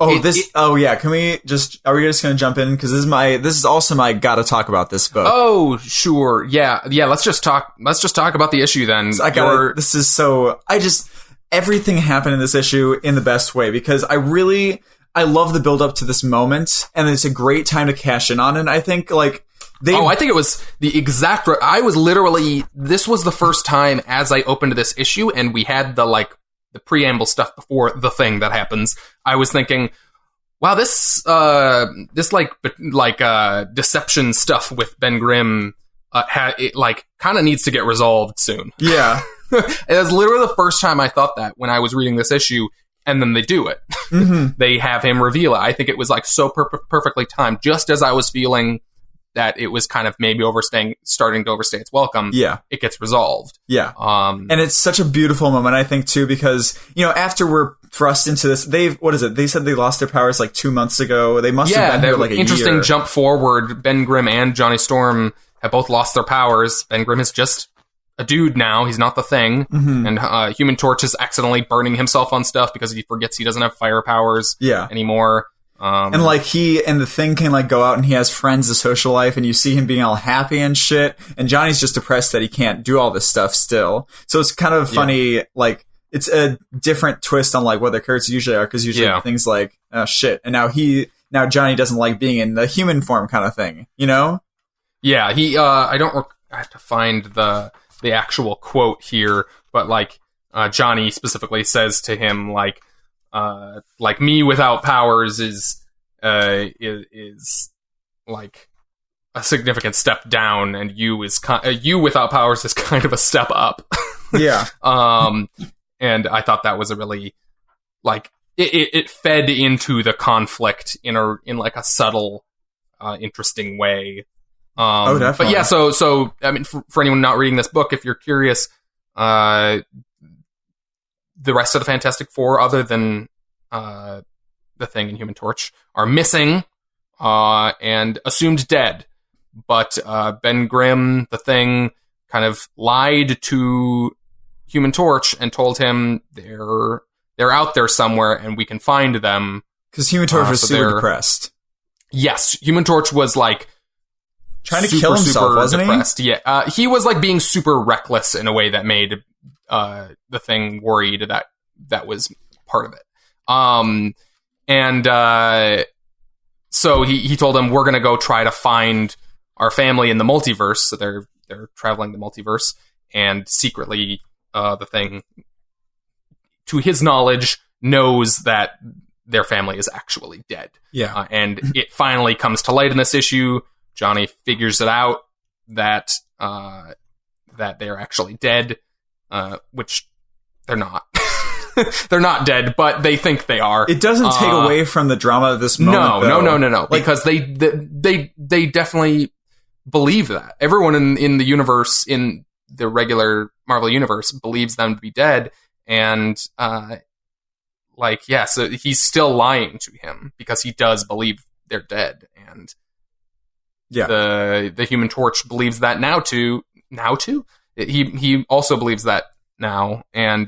Can we are we just going to jump in? Because this is also my gotta talk about this book. Oh, sure. Yeah. Let's just talk about the issue then. Everything happened in this issue in the best way, because I love the build up to this moment, and it's a great time to cash in on it. I think I think it was the exact. This was the first time as I opened this issue and we had the preamble stuff before the thing that happens. I was thinking, wow, this deception stuff with Ben Grimm, kind of needs to get resolved soon. Yeah. It was literally the first time I thought that when I was reading this issue, and then they do it. Mm-hmm. They have him reveal it. I think it was so perfectly timed, just as I was feeling that it was kind of maybe starting to overstay its welcome. Yeah. It gets resolved. Yeah. And it's such a beautiful moment, I think, too, because, after we're thrust into this, they said they lost their powers 2 months ago. They must have been here a interesting year. Jump forward. Ben Grimm and Johnny Storm have both lost their powers. Ben Grimm is just a dude now. He's not the Thing. Mm-hmm. And Human Torch is accidentally burning himself on stuff because he forgets he doesn't have fire powers anymore. And he and the Thing can go out and he has friends, a social life, and you see him being all happy and shit. And Johnny's just depressed that he can't do all this stuff still. So it's kind of funny. It's a different twist on what their characters usually are, because usually things oh shit, and now Johnny doesn't like being in the human form kind of thing. Yeah. He I have to find the actual quote here, but Johnny specifically says to him me without powers is a significant step down, and you without powers is kind of a step up. Yeah. And I thought that was a really it fed into the conflict in a subtle, interesting way. Definitely. But yeah, so I mean, for anyone not reading this book, if you're curious, the rest of the Fantastic Four, other than the Thing and Human Torch, are missing and assumed dead. But Ben Grimm, the Thing, kind of lied to Human Torch and told him they're out there somewhere and we can find them. Because Human Torch was super depressed. Yes, Human Torch was trying to kill himself, wasn't depressed. He? Yeah, he was being super reckless in a way that made the Thing worried that was part of it. So he told him, we're going to go try to find our family in the multiverse. So they're traveling the multiverse, and secretly the Thing, to his knowledge, knows that their family is actually dead. Yeah. And it finally comes to light in this issue. Johnny figures it out that they're actually dead, which they're not. They're not dead, but they think they are. It doesn't take away from the drama of this moment. No. Because they definitely believe that. Everyone in the universe, in the regular Marvel universe, believes them to be dead, and so he's still lying to him because he does believe they're dead, and the Human Torch believes that now too. He also believes that now, and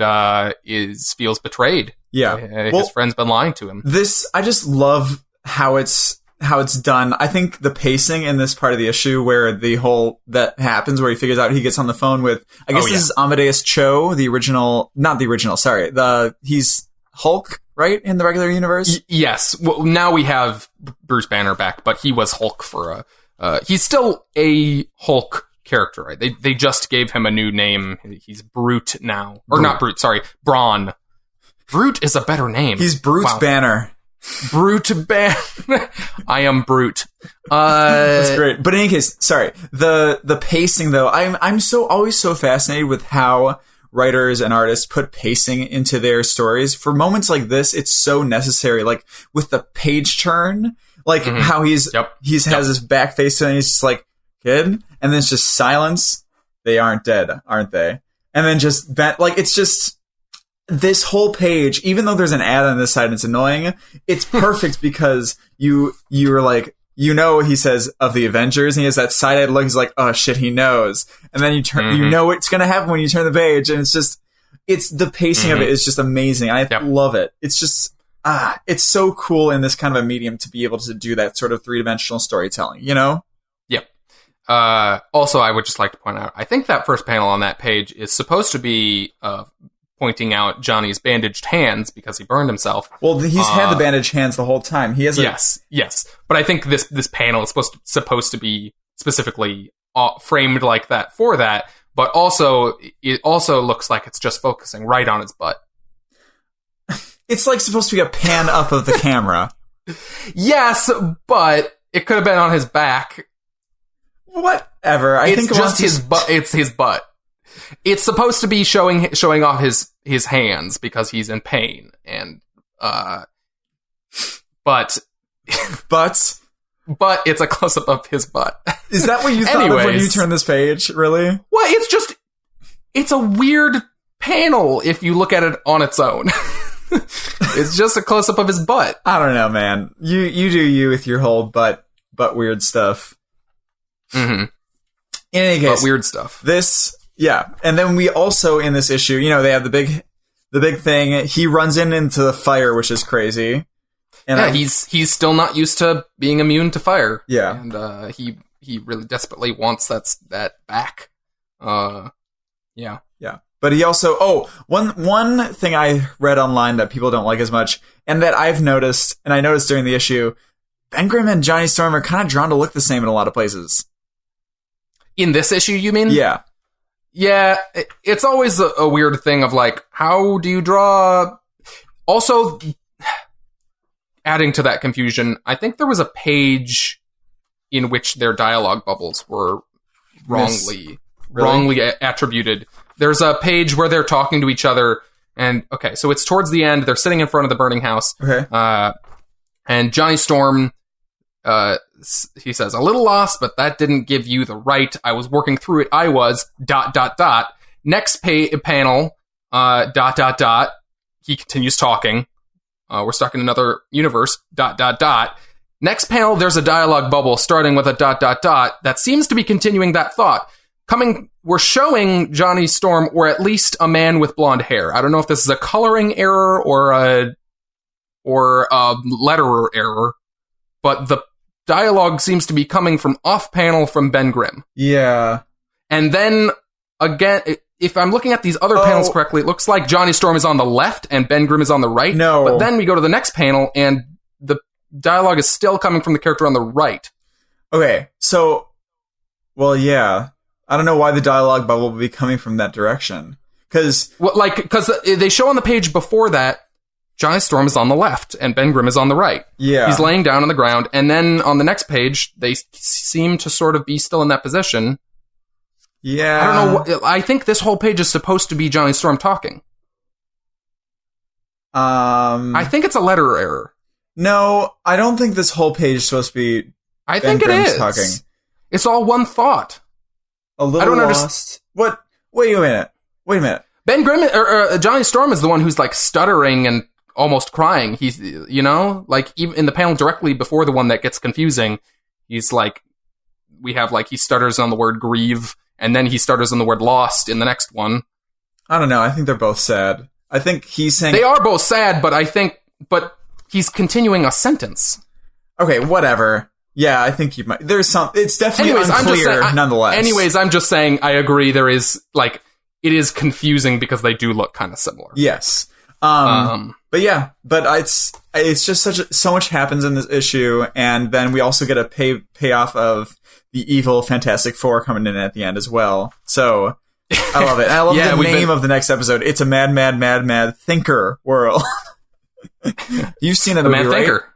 feels betrayed. Yeah, his friend's been lying to him. I just love how it's done. I think the pacing in this part of the issue, where that happens, where he figures out, he gets on the phone with, this is Amadeus Cho, he's Hulk, right, in the regular universe? Yes. Well, now we have Bruce Banner back, but he was Hulk for he's still a Hulk character, right? They just gave him a new name. He's Brute now. Or not Brute, sorry, Brawn. Brute is a better name. He's Brute's Banner. Brute Banner. I am Brute. That's great. But in any case, sorry. The pacing, though, I'm always so fascinated with how writers and artists put pacing into their stories. For moments like this, it's so necessary. With the page turn, how has his back face to it, and he's just kid, and then it's just silence. They aren't dead, aren't they? And then just it's just this whole page, even though there's an ad on this side and it's annoying, it's perfect because you're he says of the Avengers, and he has that side-eyed look. He's oh shit, he knows. And then you turn, you know what's gonna happen when you turn the page, and it's the pacing of it is just amazing. I love it. It's just it's so cool in this kind of a medium to be able to do that sort of three-dimensional storytelling, you know? Yep. Also, I would just like to point out, I think that first panel on that page is supposed to be pointing out Johnny's bandaged hands because he burned himself. Well, he's had the bandaged hands the whole time. He has yes. But I think this panel is supposed to be specifically framed like that for that. But also, it also looks like it's just focusing right on his butt. It's like supposed to be a pan up of the camera. Yes, but it could have been on his back. Whatever. I think just his butt. It's his butt. It's supposed to be showing off his hands because he's in pain, and but it's a close up of his butt. Is that what you thought of when you turned this page? Really? Well, it's a weird panel if you look at it on its own. It's just a close up of his butt. I don't know, man. You do you with your whole butt weird stuff. Mm-hmm. In any case, weird stuff. And then we also in this issue, they have the big thing. He runs into the fire, which is crazy. And he's still not used to being immune to fire. Yeah, and he really desperately wants that back. Yeah. But he also one thing I read online that people don't like as much, and that I've noticed, and I noticed during the issue, Ben Grimm and Johnny Storm are kind of drawn to look the same in a lot of places. In this issue, you mean? Yeah. Yeah, it's always a weird thing of like, how do you draw? Also, adding to that confusion, I think there was a page in which their dialogue bubbles were wrongly attributed. There's a page where they're talking to each other, and okay, so it's towards the end. They're sitting in front of the burning house, and Johnny Storm, he says, "A little lost, but that didn't give you the right. I was working through it. I was ... Next panel, ... He continues talking. We're stuck in another universe. ... Next panel, there's a dialogue bubble starting with a ... that seems to be continuing that thought. We're showing Johnny Storm, or at least a man with blonde hair. I don't know if this is a coloring error or a letterer error, but the dialogue seems to be coming from off-panel from Ben Grimm. Yeah. And then, again, if I'm looking at these other panels correctly, it looks like Johnny Storm is on the left and Ben Grimm is on the right. No. But then we go to the next panel, and the dialogue is still coming from the character on the right. Okay, so... Well, yeah. I don't know why the dialogue bubble would be coming from that direction. Because they show on the page before that, Johnny Storm is on the left, and Ben Grimm is on the right. Yeah. He's laying down on the ground, and then on the next page, they seem to sort of be still in that position. Yeah. I don't know. I think this whole page is supposed to be Johnny Storm talking. I think it's a letter error. No, I don't think this whole page is supposed to be I think it is. Talking. It's all one thought. A little I don't lost. Understand. What? Wait a minute. Ben Grimm, or Johnny Storm is the one who's like stuttering and almost crying. He's, like even in the panel directly before the one that gets confusing, he's like, he stutters on the word grieve, and then he stutters on the word lost in the next one. I don't know. I think they're both sad. I think he's saying... They are both sad, but he's continuing a sentence. Okay, whatever. Yeah, I think you might... There's some... It's definitely unclear, nonetheless. Anyways, I'm just saying, I agree, there is, it is confusing because they do look kind of similar. Yes. But it's just so much happens in this issue, and then we also get a payoff of the evil Fantastic Four coming in at the end as well. So... I love it. And I love the name of the next episode. It's a mad thinker world. You've seen the movie, right? Thinker.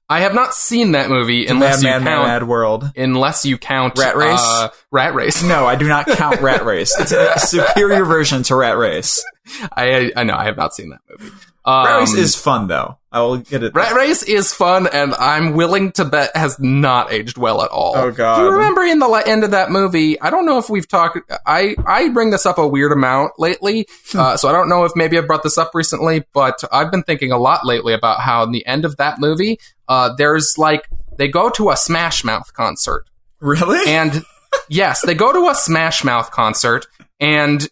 I have not seen that movie unless you count Mad World. Unless you count Rat Race. Rat Race. No, I do not count Rat Race. It's a superior version to Rat Race. I know. I have not seen that movie. Rat Race is fun, though. I will get it. Rat Race is fun, and I'm willing to bet has not aged well at all. Oh, God. Do you remember in the end of that movie, I don't know if we've talked... I bring this up a weird amount lately, so I don't know if maybe I've brought this up recently, but I've been thinking a lot lately about how in the end of that movie, there's they go to a Smash Mouth concert. Really? And, yes, they go to a Smash Mouth concert, and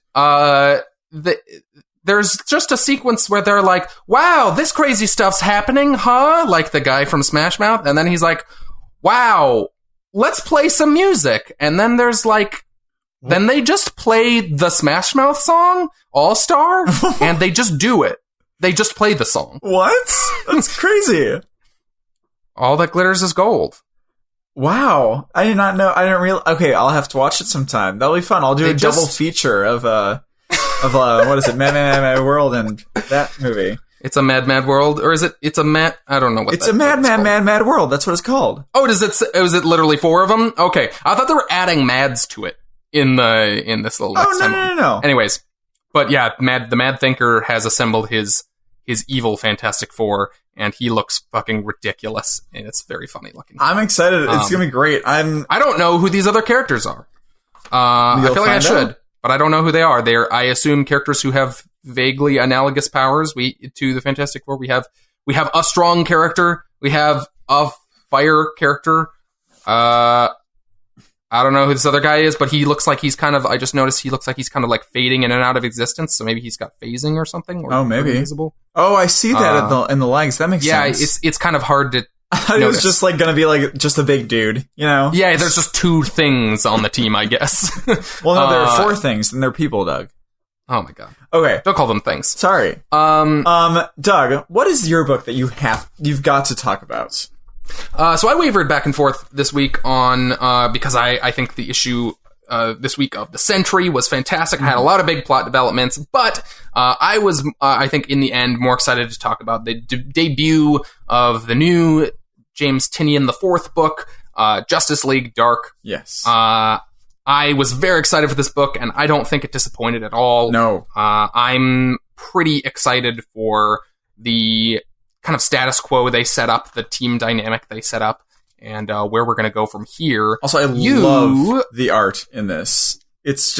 there's just a sequence where they're like, wow, this crazy stuff's happening, huh? Like the guy from Smash Mouth. And then he's like, wow, let's play some music. And then there's like, then they just play the Smash Mouth song, All Star, and they just do it. They just play the song. What? That's crazy. All that glitters is gold. Wow. I did not know. I didn't realize. Okay, I'll have to watch it sometime. That'll be fun. I'll do a double feature of what is it? Mad World and that movie. It's a Mad World, or is it? It's a Mad. I don't know what. It's a Mad World. That's what it's called. Oh, is it literally 4 of them? Okay, I thought they were adding Mads to it in this little. Oh no. Anyways, but yeah, the Mad Thinker has assembled his evil Fantastic Four, and he looks fucking ridiculous, and it's very funny looking. I'm excited. It's gonna be great. I don't know who these other characters are. I feel like I should. But I don't know who they are. They're, I assume, characters who have vaguely analogous powers. To the Fantastic Four, we have a strong character. We have a fire character. I don't know who this other guy is, but he looks like he's kind of. I just noticed he looks like he's kind of like fading in and out of existence. So maybe he's got phasing or something. Or maybe invisible. Oh, I see that in the legs. That makes sense. Yeah, it's kind of hard to. It was just like gonna be like just a big dude, you know? Yeah, there's just 2 things on the team, I guess. Well, no, there are 4 things, and they're people, Doug. Oh my god. Okay, don't call them things. Sorry. Doug, what is your book that you've got to talk about? So I wavered back and forth this week on because I think the issue this week of The Sentry was fantastic. I had a lot of big plot developments, but I was I think in the end more excited to talk about the debut of the new James Tynion the 4th book, Justice League Dark. Yes. I was very excited for this book, and I don't think it disappointed at all. No. I'm pretty excited for the kind of status quo they set up, the team dynamic they set up, and where we're going to go from here. Also, I love the art in this. It's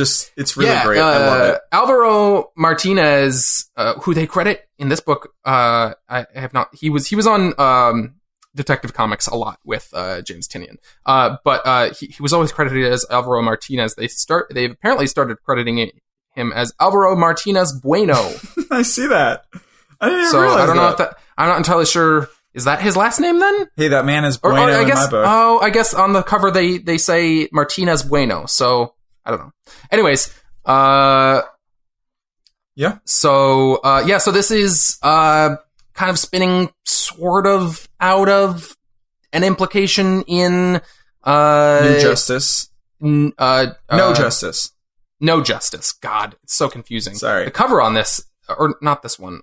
really great. I love it. Alvaro Martinez, who they credit in this book, I have not. He was on Detective Comics a lot with James Tynion, but he was always credited as Alvaro Martinez. They've apparently started crediting him as Alvaro Martinez Bueno. I see that. I didn't even realize I don't know that. if I'm not entirely sure. Is that his last name then? Hey, that man is Bueno in my book. Oh, I guess on the cover they say Martinez Bueno. So I don't know. Anyways, yeah. So so this is kind of spinning sort of out of an implication in New Justice. No Justice. No Justice. God, it's so confusing. Sorry. The cover on this, or not this one,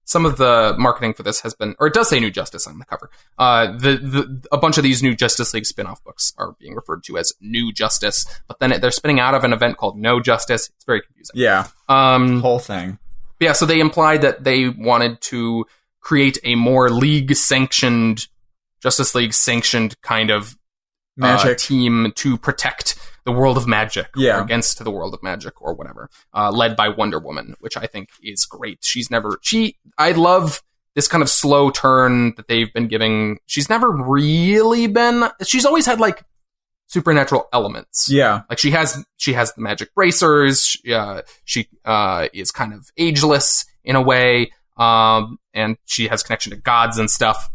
some of the marketing for this has been, or it does say New Justice on the cover. A bunch of these New Justice League spin-off books are being referred to as New Justice, but then they're spinning out of an event called No Justice. It's very confusing. Yeah. Whole thing. Yeah, so they implied that they wanted to create a more league-sanctioned, Justice League-sanctioned kind of magic team to protect the world of magic, or against the world of magic, or whatever, led by Wonder Woman, which I think is great. I love this kind of slow turn that they've been giving. She's never really been, she's always had like supernatural elements. Yeah. Like she has the magic bracers. She is kind of ageless in a way. And she has connection to gods and stuff.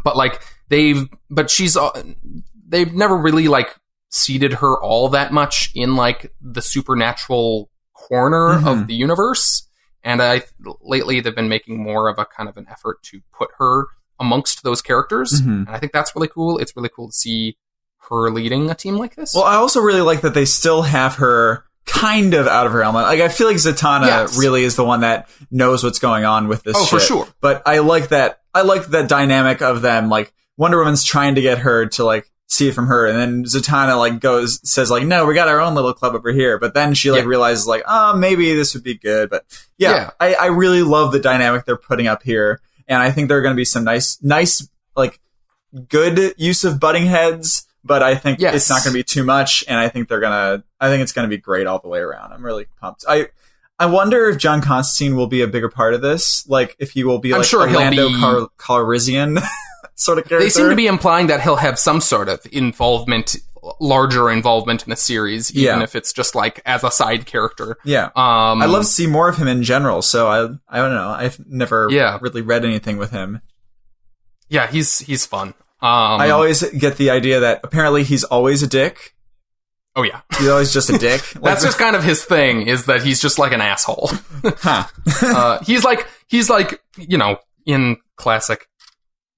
But like they've never really like seeded her all that much in like the supernatural corner of the universe. And lately they've been making more of a kind of an effort to put her amongst those characters. And I think that's really cool. It's really cool to see her leading a team like this. Well, I also really like that they still have her kind of out of her element. Like, I feel like Zatanna really is the one that knows what's going on with this shit. For sure. But I like that dynamic of them, like, Wonder Woman's trying to get her to, like, see it from her, and then Zatanna, like, says, like, no, we got our own little club over here. But then she, like, realizes, like, oh, maybe this would be good. But, I really love the dynamic they're putting up here. And I think there are going to be some nice, like, good use of butting heads. But I think it's not going to be too much, and I think it's going to be great all the way around. I'm really pumped. I wonder if John Constantine will be a bigger part of this, like if he will be like a Lando Calrissian sort of character. They seem to be implying that he'll have some sort of involvement larger involvement in the series, even Yeah. if it's just like as a side character. Yeah. I'd love to see more of him in general, so I don't know. I've never really read anything with him. Yeah, he's fun. I always get the idea that apparently he's always a dick. Oh yeah. He's always just a dick. That's just kind of his thing, is that he's just like an asshole. Huh. He's like, you know, in classic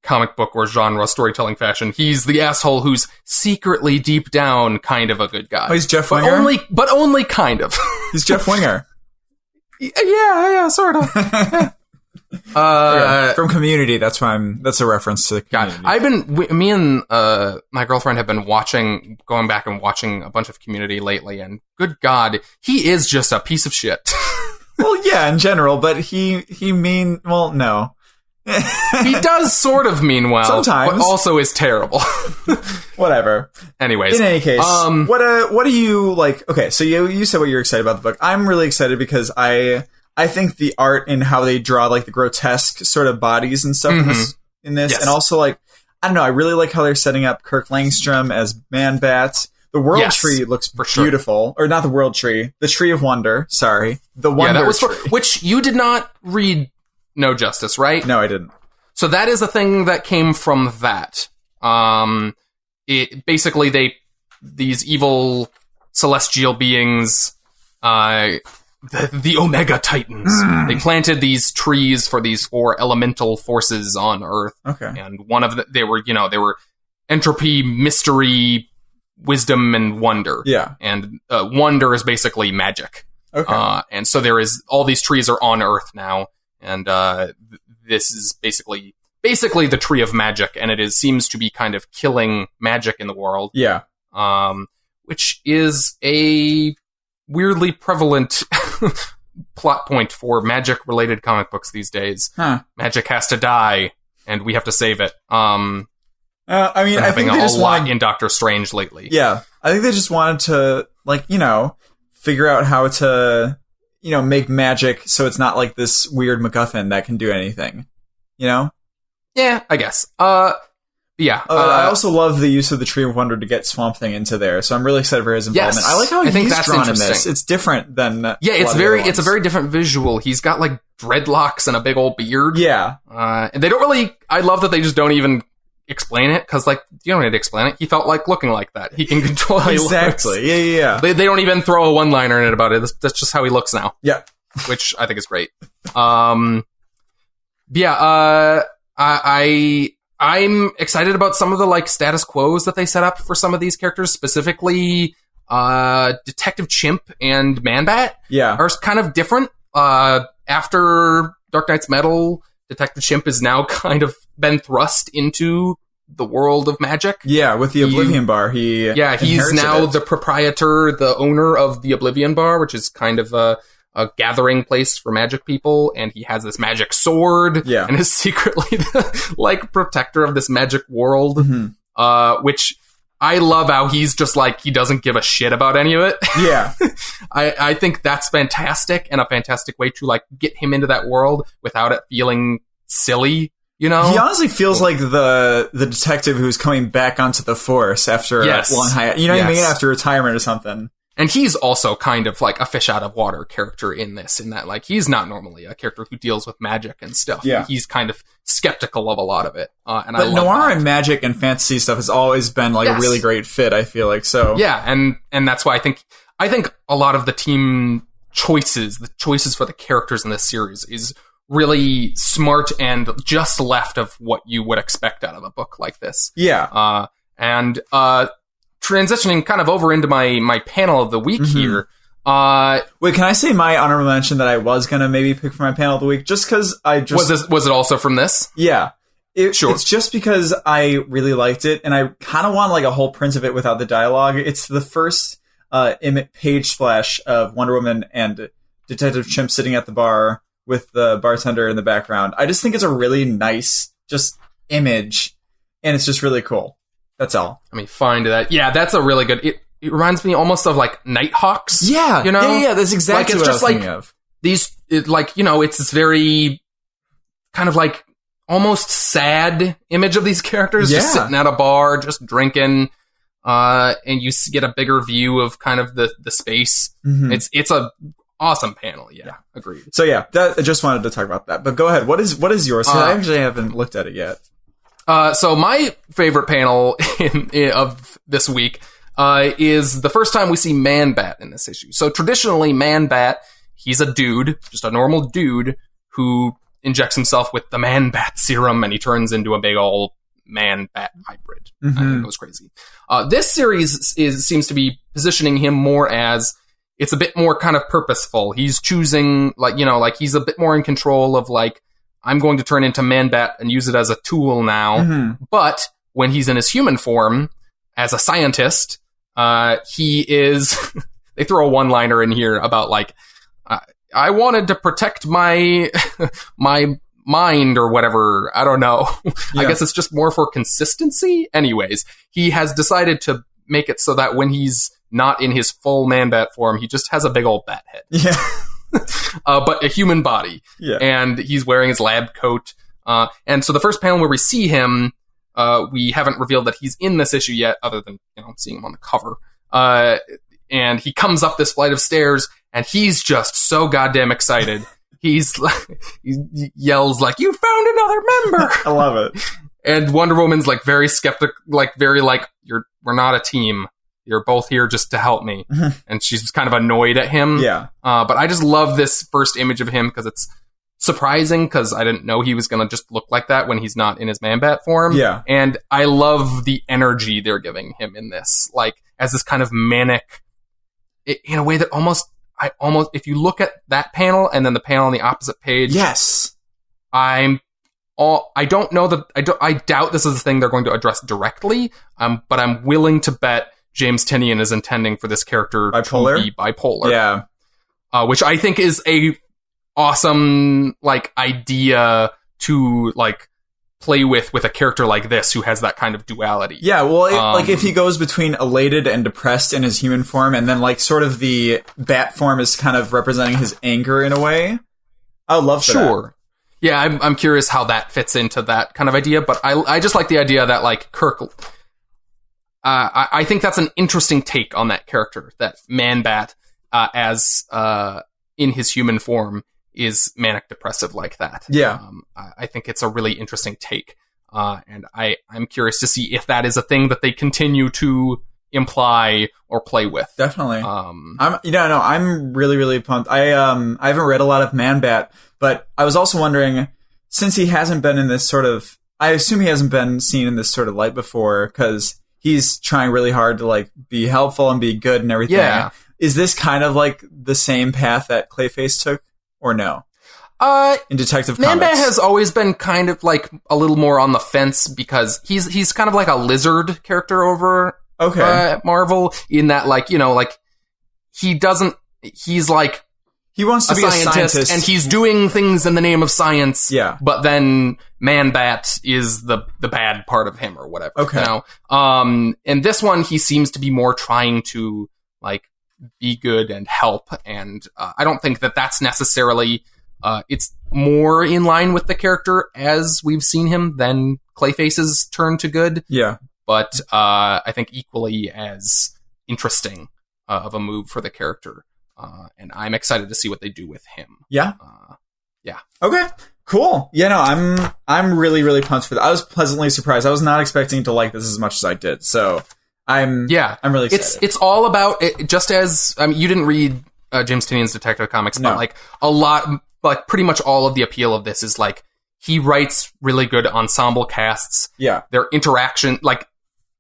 comic book or genre storytelling fashion, he's the asshole who's secretly deep down kind of a good guy. Oh, he's Jeff Winger? But only kind of. He's Jeff Winger. Yeah, sort of. From Community, that's a reference to the Community. Me and my girlfriend have been going back and watching a bunch of Community lately, and good God, he is just a piece of shit. Well, yeah, in general, but no. He does sort of mean well, sometimes, but also is terrible. Whatever. Anyways, in any case, what do you like? Okay, so you said what you're excited about the book. I'm really excited because I think the art and how they draw like the grotesque sort of bodies and stuff in this, yes. And also like I don't know, I really like how they're setting up Kirk Langstrom as Man-Bat. The World Tree looks beautiful, or not the World Tree, the Tree of Wonder. Sorry, the Wonder Tree, which you did not read. No Justice, right? No, I didn't. So that is a thing that came from that. Basically these evil celestial beings, the Omega Titans. They planted these trees for these 4 elemental forces on Earth. Okay. And one of they were entropy, mystery, wisdom, and wonder. Yeah. And wonder is basically magic. Okay. And so all these trees are on Earth now. And this is basically the tree of magic, and it seems to be kind of killing magic in the world. Yeah. Which is a weirdly prevalent plot point for magic-related comic books these days. Huh. Magic has to die, and we have to save it. I think they just lot in Doctor Strange lately. Yeah, I think they just wanted to, figure out how to, make magic so it's not like this weird MacGuffin that can do anything, Yeah, I guess. Yeah. I also love the use of the Tree of Wonder to get Swamp Thing into there, so I'm really excited for his involvement. Yes, I like how he's drawn in this. It's different than it's a very different visual. He's got like dreadlocks and a big old beard. Yeah. And they don't really. I love that they just don't even explain it, because you don't need to explain it. He felt like looking like that. He can control how he looks. Exactly. Yeah. They don't even throw a one-liner in it about it. That's just how he looks now. Yeah. Which I think is great. I'm excited about some of the status quos that they set up for some of these characters, specifically Detective Chimp and Man-Bat. Yeah. Are kind of different. After Dark Knight's Metal, Detective Chimp has now kind of been thrust into the world of magic. Yeah, with the Oblivion Bar. He's now the proprietor, the owner of the Oblivion Bar, which is kind of a gathering place for magic people, and he has this magic sword, and is secretly the protector of this magic world, which I love how he's just he doesn't give a shit about any of it. Yeah. I think that's fantastic, and a fantastic way to get him into that world without it feeling silly, He honestly feels like the detective who's coming back onto the force after a long hiatus. You know what I mean? After retirement or something. And he's also kind of a fish out of water character in this, in that he's not normally a character who deals with magic and stuff. Yeah. He's kind of skeptical of a lot of it. But I love noir and magic and fantasy stuff has always been a really great fit, I feel like. So yeah, and that's why I think a lot of the team choices, the choices for the characters in this series is really smart and just left of what you would expect out of a book like this. Yeah. Transitioning kind of over into my panel of the week here. Wait, can I say my honorable mention that I was going to maybe pick for my panel of the week? Just because Was it also from this? Yeah. Sure. It's just because I really liked it, and I kind of want a whole print of it without the dialogue. It's the first page splash of Wonder Woman and Detective Chimp sitting at the bar with the bartender in the background. I just think it's a really nice image, and it's just really cool. That's all. Let me find that. Yeah, that's a really good... It reminds me almost of Nighthawks. Yeah. Yeah, that's exactly what I was thinking of. These, it's this very kind of almost sad image of these characters just sitting at a bar, just drinking. and you get a bigger view of kind of the space. Mhm. It's a awesome panel. Yeah, agreed. So yeah, I just wanted to talk about that. But go ahead. What is yours? I actually haven't looked at it yet. So my favorite panel of this week is the first time we see Man-Bat in this issue. So traditionally, Man-Bat, he's a dude, just a normal dude, who injects himself with the Man-Bat serum, and he turns into a big old Man-Bat hybrid. And it goes crazy. This series seems to be positioning him more as, it's a bit more kind of purposeful. He's choosing, he's a bit more in control of, I'm going to turn into Man-Bat and use it as a tool now. But when he's in his human form, as a scientist, he is... They throw a one-liner in here about, I wanted to protect my my mind or whatever. I don't know. Yeah. I guess it's just more for consistency. Anyways, he has decided to make it so that when he's not in his full Man-Bat form, he just has a big old bat head. Yeah. But a human body. Yeah. And he's wearing his lab coat. And so the first panel where we see him, we haven't revealed that he's in this issue yet, other than, seeing him on the cover. And he comes up this flight of stairs, and he's just so goddamn excited. He yells you found another member. I love it. And Wonder Woman's very skeptic, we're not a team. You're both here just to help me. And she's kind of annoyed at him. Yeah. But I just love this first image of him because it's surprising, because I didn't know he was going to just look like that when he's not in his Man-Bat form. Yeah. And I love the energy they're giving him in this, as this kind of manic, in a way that if you look at that panel and then the panel on the opposite page. Yes. I don't know that, I doubt this is a thing they're going to address directly. But I'm willing to bet James Tynion is intending for this character to be bipolar. Yeah. Which I think is a awesome, idea to, play with a character like this who has that kind of duality. Yeah, well, if he goes between elated and depressed in his human form, and then, sort of the bat form is kind of representing his anger in a way, I would love for that. Yeah, I'm curious how that fits into that kind of idea, but I just like the idea that, Kirk... I think that's an interesting take on that character, that Man-Bat, as in his human form, is manic depressive like that. Yeah. I think it's a really interesting take. And I'm curious to see if that is a thing that they continue to imply or play with. Definitely. I'm really, really pumped. I haven't read a lot of Man-Bat, but I was also wondering, since he hasn't been in this sort of, I assume he hasn't been seen in this sort of light before, because he's trying really hard to be helpful and be good and everything. Yeah. Is this kind of the same path that Clayface took? Or no? In Detective Comics. Man-Bat has always been kind of a little more on the fence, because he's kind of like a lizard character over at Marvel, in that he doesn't, he's he wants to be a scientist, and he's doing things in the name of science. Yeah. But then Man-Bat is the bad part of him or whatever. Okay. And this one, he seems to be more trying to be good and help, and I don't think that that's necessarily it's more in line with the character as we've seen him than Clayface's turn to good. Yeah. But I think equally as interesting of a move for the character, and I'm excited to see what they do with him. Yeah. Yeah. Okay. Cool. Yeah, no, I'm really, really pumped for that. I was pleasantly surprised. I was not expecting to like this as much as I did. So I'm really excited. It's all about it, just as you didn't read James Tynion's Detective Comics, no. But a lot, pretty much all of the appeal of this is he writes really good ensemble casts. Yeah, their interaction,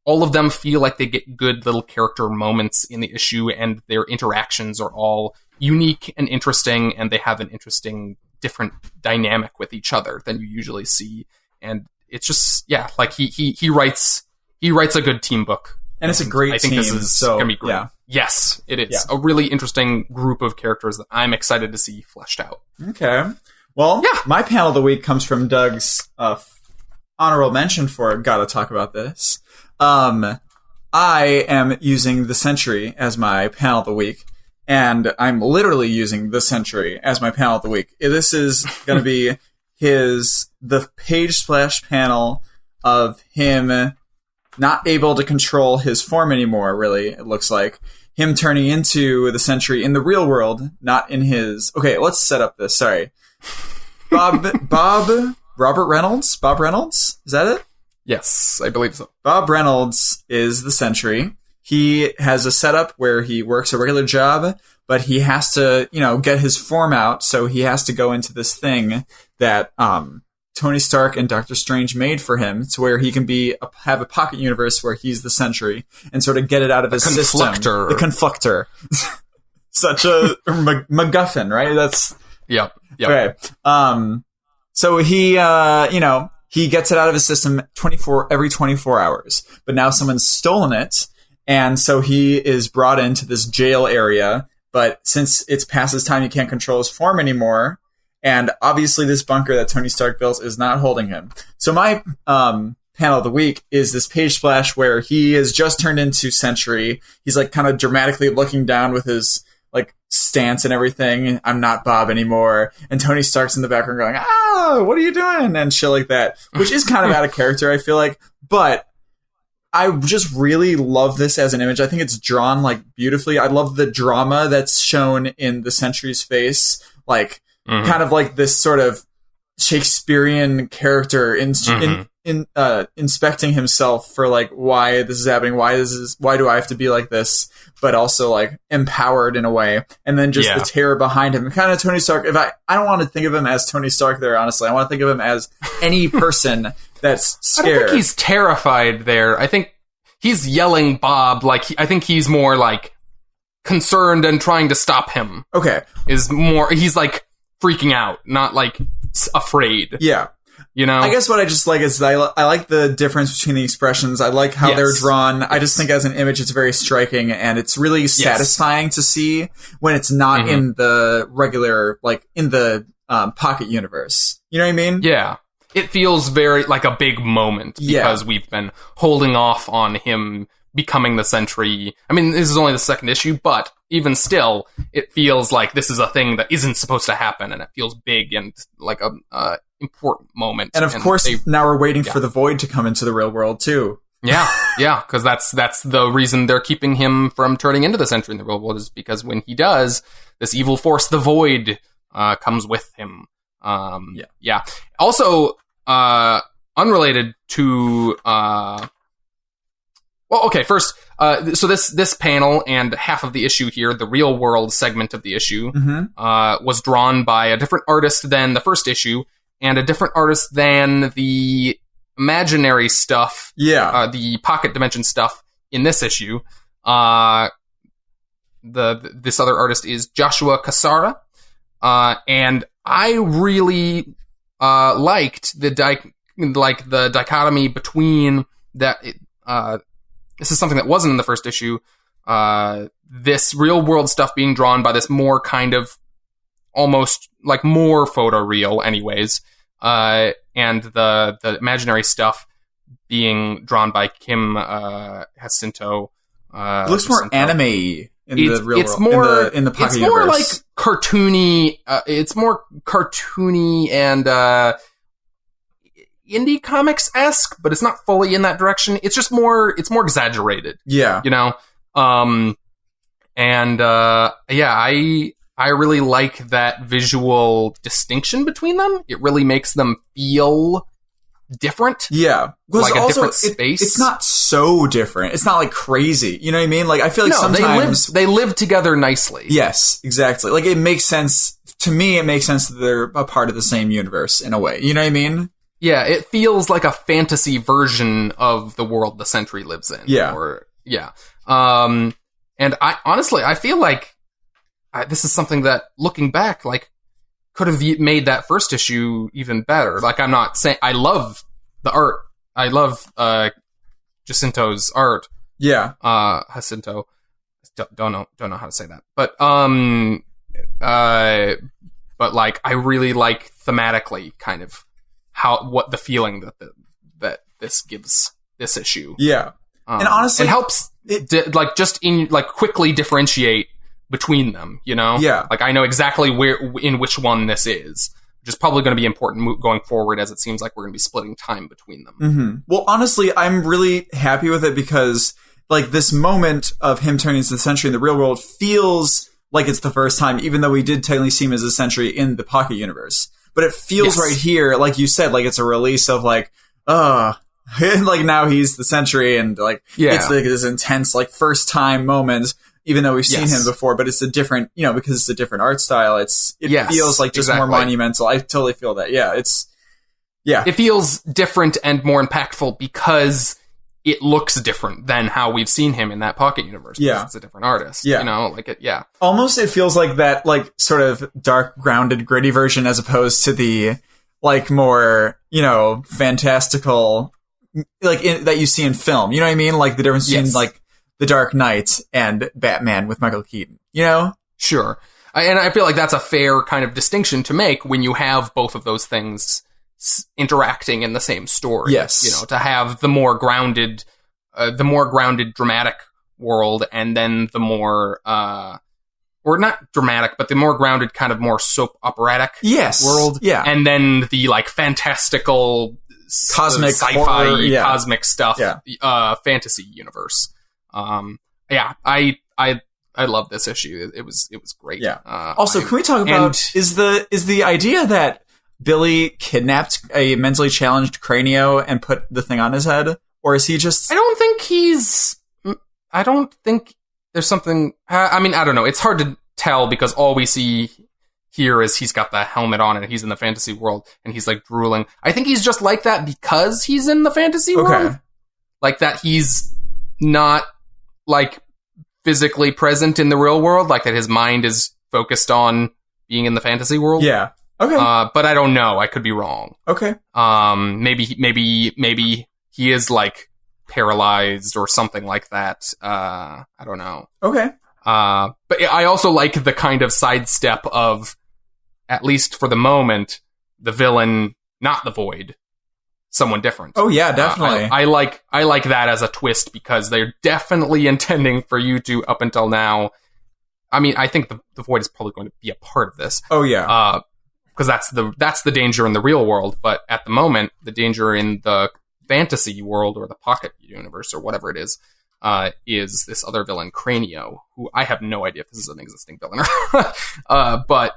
all of them feel like they get good little character moments in the issue, and their interactions are all unique and interesting, and they have an interesting, different dynamic with each other than you usually see. And it's just he writes a good team book. And it's a great team. I think this is going to be great. Yeah. Yes, it is. Yeah. A really interesting group of characters that I'm excited to see fleshed out. Okay. Well, my panel of the week comes from Doug's honorable mention for Gotta Talk About This. I am using The Century as my panel of the week, and I'm literally using The Century as my panel of the week. This is going to be the page splash panel of him not able to control his form anymore, really, it looks like. Him turning into the Sentry in the real world, not in his... Okay, let's set up this. Sorry. Robert Reynolds? Bob Reynolds? Is that it? Yes, I believe so. Bob Reynolds is the Sentry. He has a setup where he works a regular job, but he has to, get his form out, so he has to go into this thing that Tony Stark and Doctor Strange made for him, to where he can have a pocket universe where he's the Sentry and sort of get it out of his system. The Conflictor. Such a MacGuffin, right? That's... Yep. Okay. So he, he gets it out of his system every 24 hours. But now someone's stolen it, and so he is brought into this jail area. But since it's past his time, he can't control his form anymore. And obviously this bunker that Tony Stark built is not holding him. So my panel of the week is this page splash where he has just turned into Sentry. He's like kind of dramatically looking down with his like stance and everything. I'm not Bob anymore. And Tony Stark's in the background going, what are you doing? And shit like that, which is kind of out of character, I feel like. But I just really love this as an image. I think it's drawn like beautifully. I love the drama that's shown in the Sentry's face. Like, kind of like this sort of Shakespearean character inspecting himself for like why this is happening, why do I have to be like this, but also like empowered in a way, and then just the terror behind him. Kind of Tony Stark. If I don't want to think of him as Tony Stark there, honestly, I want to think of him as any person that's scared. I don't think he's terrified there. I think he's yelling Bob. I think he's more like concerned and trying to stop him. Okay, he's like freaking out, not like afraid. Yeah. I guess what I just like is I like the difference between the expressions. I like how they're drawn. Yes. I just think as an image, it's very striking, and it's really satisfying to see when it's not in the regular, like in the pocket universe. You know what I mean? Yeah. It feels very like a big moment because we've been holding off on him becoming the Sentry. I mean, this is only the second issue, but even still, it feels like this is a thing that isn't supposed to happen, and it feels big and like a important moment. And of course, now we're waiting for the Void to come into the real world too. Yeah, because that's the reason they're keeping him from turning into the Sentry in the real world, is because when he does, this evil force, the Void, comes with him. Also, unrelated to first, so this panel and half of the issue here, the real world segment of the issue, was drawn by a different artist than the first issue, and a different artist than the imaginary stuff, the pocket dimension stuff in this issue. This other artist is Joshua Cassara, and I really liked the dichotomy between that. This is something that wasn't in the first issue. This real world stuff being drawn by this more kind of almost like more photoreal anyways. And the imaginary stuff being drawn by Kim Jacinto. It looks more anime in the real world. More, in the pocket universe. It's more universe. like cartoony. It's more cartoony and indie comics-esque, but it's not fully in that direction. It's just more exaggerated. Yeah. I really like that visual distinction between them. It really makes them feel different. Yeah. Like a different space. It's not so different. It's not like crazy. You know what I mean? Like, I feel like sometimes they live together nicely. Yes, exactly. Like, it makes sense. To me, it makes sense that they're a part of the same universe in a way. You know what I mean? Yeah, it feels like a fantasy version of the world the Sentry lives in. Yeah. And I feel like this is something that, looking back, like, could have made that first issue even better. Like, I'm not saying... I love the art. I love Jacinto's art. Yeah. Jacinto. Don't know how to say that. But like, I really like thematically kind of what the feeling that this gives this issue. Yeah. And honestly, it helps quickly differentiate between them, you know? Yeah. Like, I know exactly in which one this is, which is probably going to be important going forward, as it seems like we're going to be splitting time between them. Mm-hmm. Well, honestly, I'm really happy with it because, like, this moment of him turning into the Sentry in the real world feels like it's the first time, even though we did technically see him as a Sentry in the Pocket Universe. But it feels right here, like you said, like it's a release of, like, like now he's the Sentry, and, like, it's like this intense, like, first time moment, even though we've seen him before, but it's a different, because it's a different art style. It feels like just more monumental. I totally feel that. It feels different and more impactful because it looks different than how we've seen him in that Pocket Universe. Because it's a different artist. Almost it feels like that, like, sort of dark, grounded, gritty version as opposed to the, like, more, fantastical, like, that you see in film. You know what I mean? Like, the difference between, like, The Dark Knight and Batman with Michael Keaton, Sure. And I feel like that's a fair kind of distinction to make when you have both of those things interacting in the same story. Yes. To have the more grounded dramatic world, and then the more, or not dramatic, but the more grounded kind of more soap operatic world. Yeah. And then the, like, fantastical cosmic sci-fi horror, cosmic stuff, fantasy universe. I love this issue. It was great. Yeah. Also, can we talk about is the idea that Billy kidnapped a mentally challenged Cranio and put the thing on his head, or is he just? I don't think there's something. I mean, I don't know. It's hard to tell because all we see here is he's got the helmet on and he's in the fantasy world and he's, like, drooling. I think he's just like that because he's in the fantasy world. Like that he's not, like, physically present in the real world, like that his mind is focused on being in the fantasy world. Yeah. Okay. But I don't know. I could be wrong. Okay. Maybe he is, like, paralyzed or something like that. I don't know. Okay. But I also like the kind of sidestep of, at least for the moment, the villain, not the Void, someone different. Oh yeah, definitely. I like that as a twist because they're definitely intending for you to, up until now. I mean, I think the Void is probably going to be a part of this. Oh yeah. Because that's the danger in the real world, but at the moment, the danger in the fantasy world or the Pocket Universe or whatever it is this other villain, Cranio, who I have no idea if this is an existing villain or but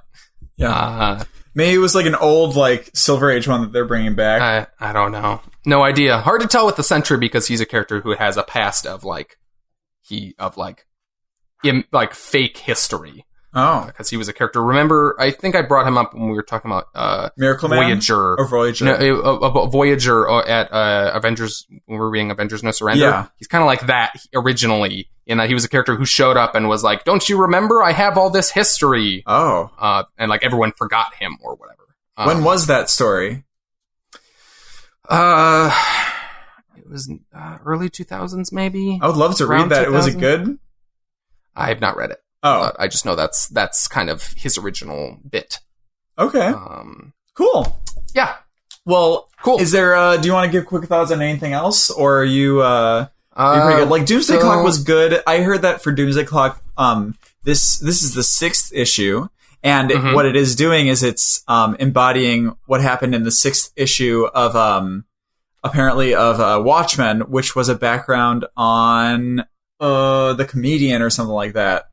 yeah. Maybe it was like an old, like, Silver Age one that they're bringing back. I don't know. No idea. Hard to tell with the Sentry because he's a character who has a past of fake history. Oh. Because he was a character. Remember, I think I brought him up when we were talking about Miracle Voyager. Man? Or Voyager. No, Voyager at Avengers, when we were reading Avengers No Surrender. Yeah. He's kind of like that originally, in that he was a character who showed up and was like, don't you remember? I have all this history. Oh. And, like, everyone forgot him or whatever. When was that story? It was early 2000s, maybe. I would love to read that. Was it good? I have not read it. Oh, I just know that's kind of his original bit. Okay. Cool. Yeah. Well, cool. Is there? Do you want to give quick thoughts on anything else, or are you? You're pretty good. Like Doomsday Clock was good. I heard that for Doomsday Clock, this is the 6th issue, and what it is doing is it's embodying what happened in the 6th issue of apparently of Watchmen, which was a background on the comedian or something like that.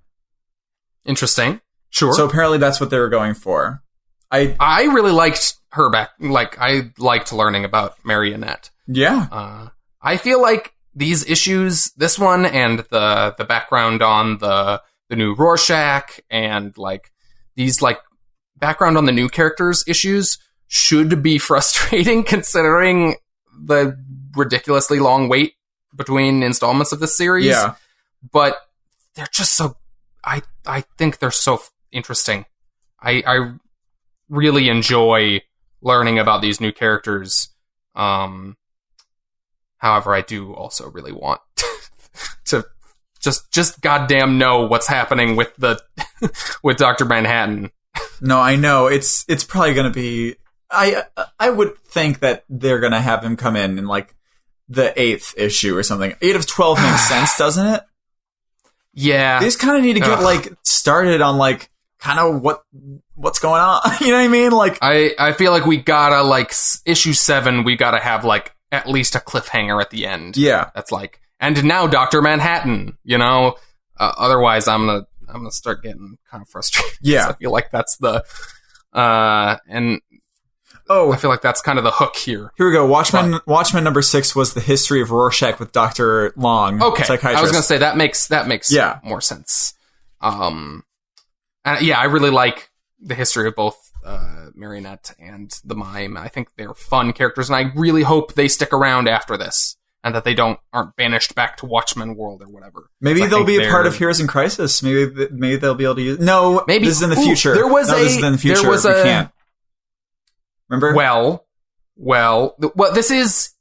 Interesting. Sure. So apparently that's what they were going for. I really liked her back. Like, I liked learning about Marionette. Yeah. I feel like these issues, this one and the background on the new Rorschach and, like, these, like, background on the new characters issues should be frustrating considering the ridiculously long wait between installments of this series. Yeah. But they're just so... I think they're so interesting. I really enjoy learning about these new characters. However, I do also really want to just goddamn know what's happening with with Dr. Manhattan. No, I know. It's probably going to be... I would think that they're going to have him come in like the 8th issue or something. 8 of 12 makes sense, doesn't it? Yeah. They just kind of need to get like started on like kind of what's going on. You know what I mean? Like, I feel like we gotta, like, issue 7, we gotta have, like, at least a cliffhanger at the end. Yeah. That's like, and now Dr. Manhattan, you know? Otherwise, I'm gonna start getting kind of frustrated. Yeah. I feel like that's the, I feel like that's kind of the hook here. Here we go. Watchmen number 6 was the history of Rorschach with Dr. Long. Okay. Psychiatrist. I was gonna say that makes more sense. And yeah, I really like the history of both Marionette and the Mime. I think they're fun characters, and I really hope they stick around after this, and that they aren't banished back to Watchmen World or whatever. Maybe they'll be a part of Heroes in Crisis. Maybe they'll be able to use. No, maybe this is in the future. This is in the future. We can't. Remember? Well, this is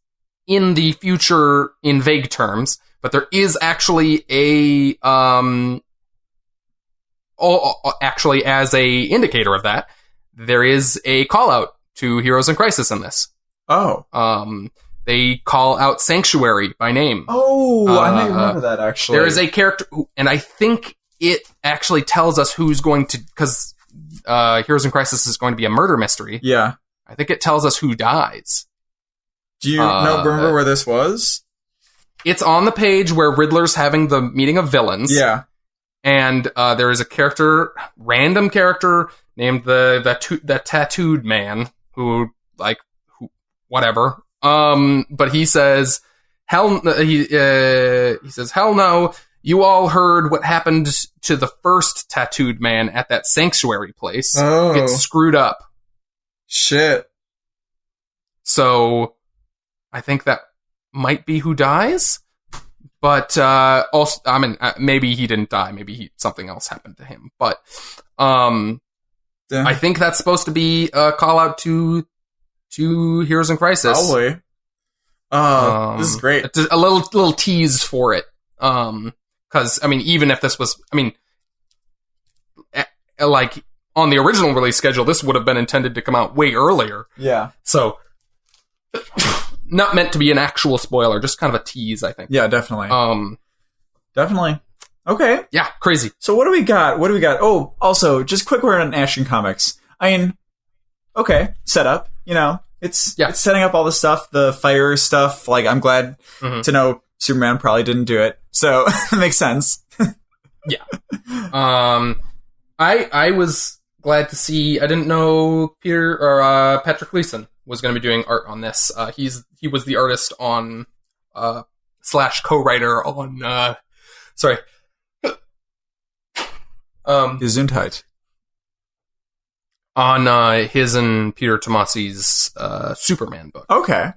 in the future in vague terms, but there is actually actually, as a indicator of that, there is a call out to Heroes in Crisis in this. Oh. They call out Sanctuary by name. Oh, I may remember that, actually. There is a character, and I think it actually tells us who's going to, because Heroes in Crisis is going to be a murder mystery. Yeah. I think it tells us who dies. Do you remember where this was? It's on the page where Riddler's having the meeting of villains. Yeah. And there is a random character named the tattooed man who whatever. But he says, he says, hell no, you all heard what happened to the first tattooed man at that sanctuary place. Oh. It's screwed up. Shit. So I think that might be who dies. But also, I mean, maybe he didn't die. Maybe something else happened to him. But I think that's supposed to be a call out to Heroes in Crisis. Probably. This is great. A little tease for it. Because I mean, even if this was, I mean, like on the original release schedule, this would have been intended to come out way earlier. Yeah. So. Not meant to be an actual spoiler, just kind of a tease, I think. Yeah, definitely. Definitely. Okay. Yeah, crazy. So what do we got? Oh, also, just quick word on Action Comics. I mean, okay, setup. You know, it's setting up all the stuff, the fire stuff. Like, I'm glad to know Superman probably didn't do it, so it makes sense. Yeah. I was glad to see. I didn't know Patrick Gleason was going to be doing art on this. He was the artist on / co-writer on Gesundheit. On his and Peter Tomasi's Superman book. Okay.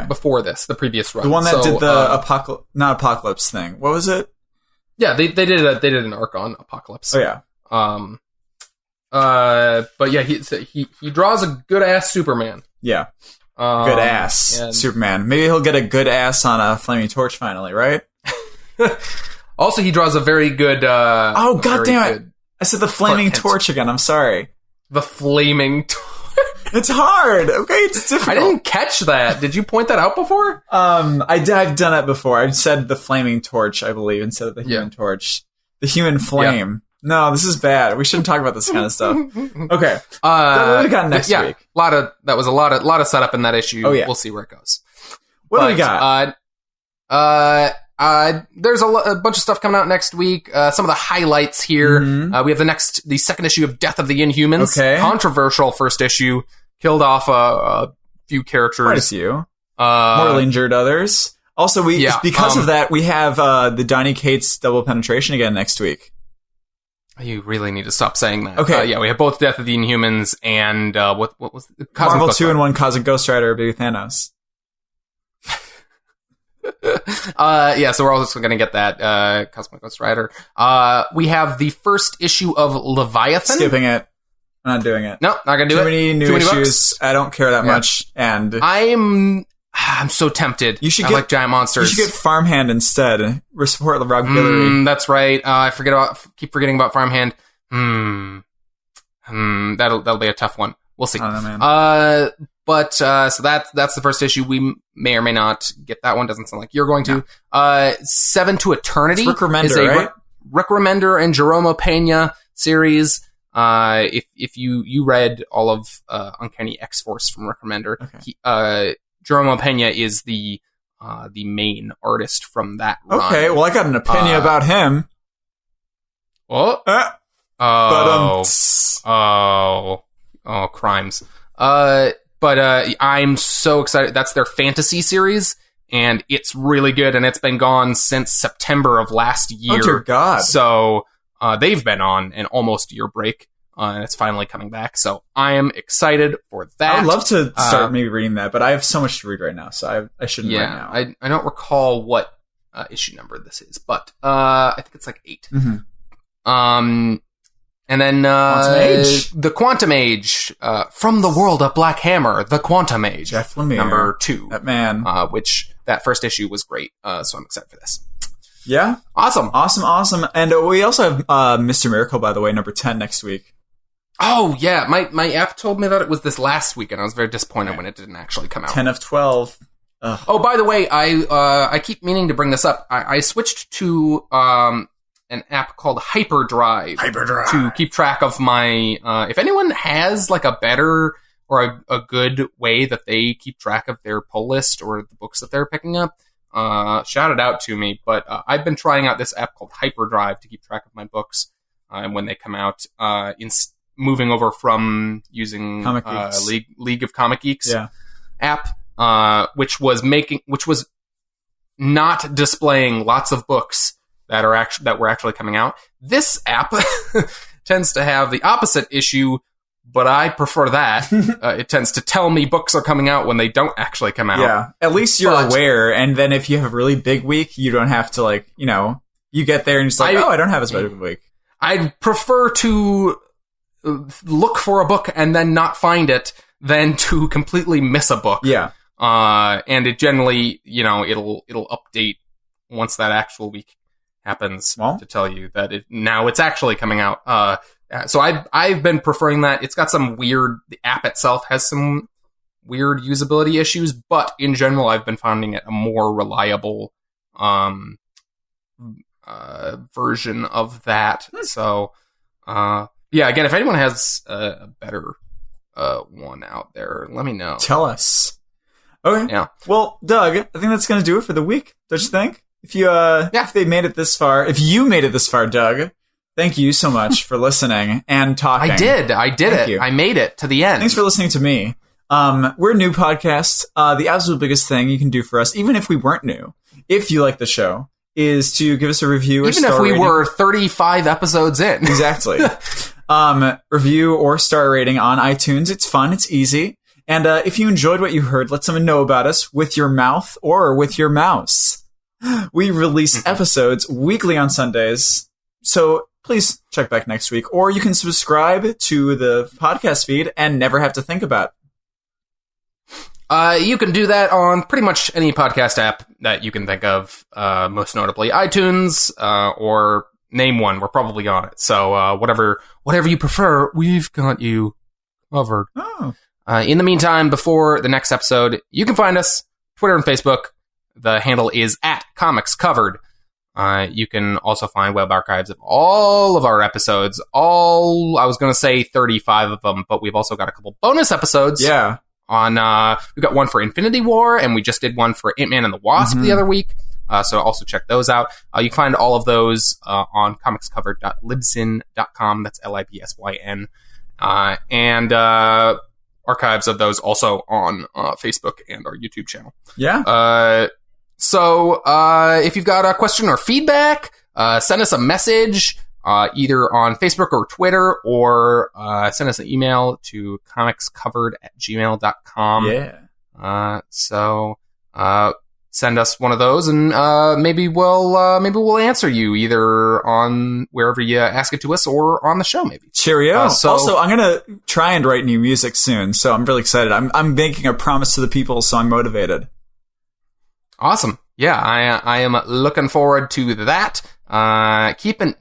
Before this, the previous run. The one that did the not Apocalypse thing. What was it? Yeah, they did an arc on Apocalypse. Oh yeah. But yeah, he draws a good ass Superman. Yeah. Good ass Superman. Maybe he'll get a good ass on a Flaming Torch finally, right? Also, he draws a very good. Oh god damn it! I said the Flaming Torch again. I'm sorry. The Flaming Torch. It's hard. Okay, it's difficult. I didn't catch that. Did you point that out before? I've done it before. I said the Flaming Torch, I believe, instead of the Human Torch. The Human Flame. Yeah. No, this is bad. We shouldn't talk about this kind of stuff. Okay. What do we got next week? That was a lot of setup in that issue. Oh, yeah. We'll see where it goes. What do we got? There's a bunch of stuff coming out next week. Some of the highlights here. Mm-hmm. We have the second issue of Death of the Inhumans. Okay. Controversial first issue. Killed off a few characters. Quite a few. Mortally injured others. Also, because of that, we have the Donny Cates double penetration again next week. You really need to stop saying that. Okay. We have both Death of the Inhumans and what was the Marvel 2-in-1 Cosmic Ghost Rider, Baby Thanos. So we're also going to get that Cosmic Ghost Rider. We have the first issue of Leviathan. Skipping it. I'm not doing it. No, not going to do it. Too many new issues. I don't care that much. And I'm so tempted. I like giant monsters. You should get Farmhand instead. Support the Rock Guillory. That's right. I keep forgetting about Farmhand. That'll be a tough one. We'll see. I don't know, man. So that's the first issue. We may or may not get that one. Doesn't sound like you're going to. 7 to Eternity. It's Rick Remender, right? Rick Remender and Jerome Pena series. If you read all of Uncanny X-Force from Rick Remender, Jerome Pena is the main artist from that run. Okay, well, I got an opinion about him. What? Crimes. But I'm so excited. That's their fantasy series, and it's really good, and it's been gone since September of last year. Oh, dear God. So they've been on an almost year break, and it's finally coming back. So I am excited for that. I would love to start maybe reading that, but I have so much to read right now, so I shouldn't right now. I don't recall what issue number this is, but I think it's like 8. Mm-hmm. And then the Quantum Age, from the world of Black Hammer, the Quantum Age, Jeff Lemire, number 2. That man, which that first issue was great. So I'm excited for this. Yeah, awesome. And we also have Mr. Miracle, by the way, number 10 next week. Oh yeah, my app told me that it was this last week, and I was very disappointed when it didn't actually come out. 10 of 12. Ugh. Oh, by the way, I keep meaning to bring this up. I switched to an app called Hyperdrive to keep track of my if anyone has like a better or a good way that they keep track of their pull list or the books that they're picking up, shout it out to me. But I've been trying out this app called Hyperdrive to keep track of my books and when they come out, moving over from using League of Comic Geeks app, which was not displaying lots of books that were actually coming out. This app tends to have the opposite issue, but I prefer that. It tends to tell me books are coming out when they don't actually come out. Yeah, at least you're aware, and then if you have a really big week, you don't have to, you get there and it's like, I don't have as big of a week. I'd prefer to look for a book and then not find it than to completely miss a book. Yeah. And it generally, it'll update once that actual week happens to tell you that now it's actually coming out. So I've been preferring that. It's got some the app itself has some weird usability issues, but in general, I've been finding it a more reliable version of that. So, again, if anyone has a better one out there, let me know. Tell us. Okay. Yeah. Well, Doug, I think that's going to do it for the week. Don't you think? If you made it this far, Doug, thank you so much for listening and talking. I did it. I made it to the end. Thanks for listening to me. We're a new podcast. The absolute biggest thing you can do for us, even if we weren't new, if you like the show, is to give us a review or star rating. Even if we were 35 episodes in. Exactly. Review or star rating on iTunes. It's fun. It's easy. And if you enjoyed what you heard, let someone know about us with your mouth or with your mouse. We release episodes weekly on Sundays, so please check back next week. Or you can subscribe to the podcast feed and never have to think about it. You can do that on pretty much any podcast app that you can think of, most notably iTunes, or name one. We're probably on it. So whatever you prefer, we've got you covered. Oh. In the meantime, before the next episode, you can find us Twitter and Facebook. The handle is @comicscovered. You can also find web archives of all of our episodes. I was going to say 35 of them, but we've also got a couple bonus episodes. Yeah. We've got one for Infinity War, and we just did one for Ant-Man and the Wasp the other week. So also check those out. You can find all of those on comicscovered.libsyn.com. That's LIBSYN. And archives of those also on Facebook and our YouTube channel. Yeah. So if you've got a question or feedback, send us a message either on Facebook or Twitter, or send us an email to comicscovered@gmail.com. Yeah. So send us one of those, and maybe we'll answer you either on wherever you ask it to us or on the show. Maybe. Cheerio. Also, I'm gonna try and write new music soon, so I'm really excited. I'm making a promise to the people, so I'm motivated. Awesome. Yeah, I am looking forward to that. Keep an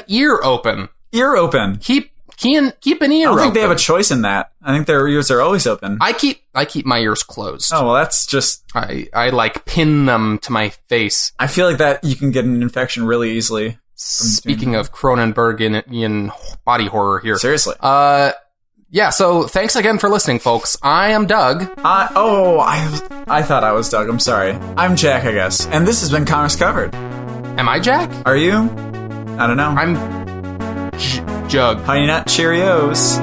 ear open. Ear open. Keep an ear open. I don't think they have a choice in that. I think their ears are always open. I keep my ears closed. Oh, well, that's just... I pin them to my face. I feel like that you can get an infection really easily. Speaking of Cronenbergian body horror here. Seriously. Yeah, so thanks again for listening, folks. I am Doug. I thought I was Doug. I'm sorry. I'm Jack, I guess. And this has been Comics Covered. Am I Jack? Are you? I don't know. I'm Jug. Honey Nut Cheerios.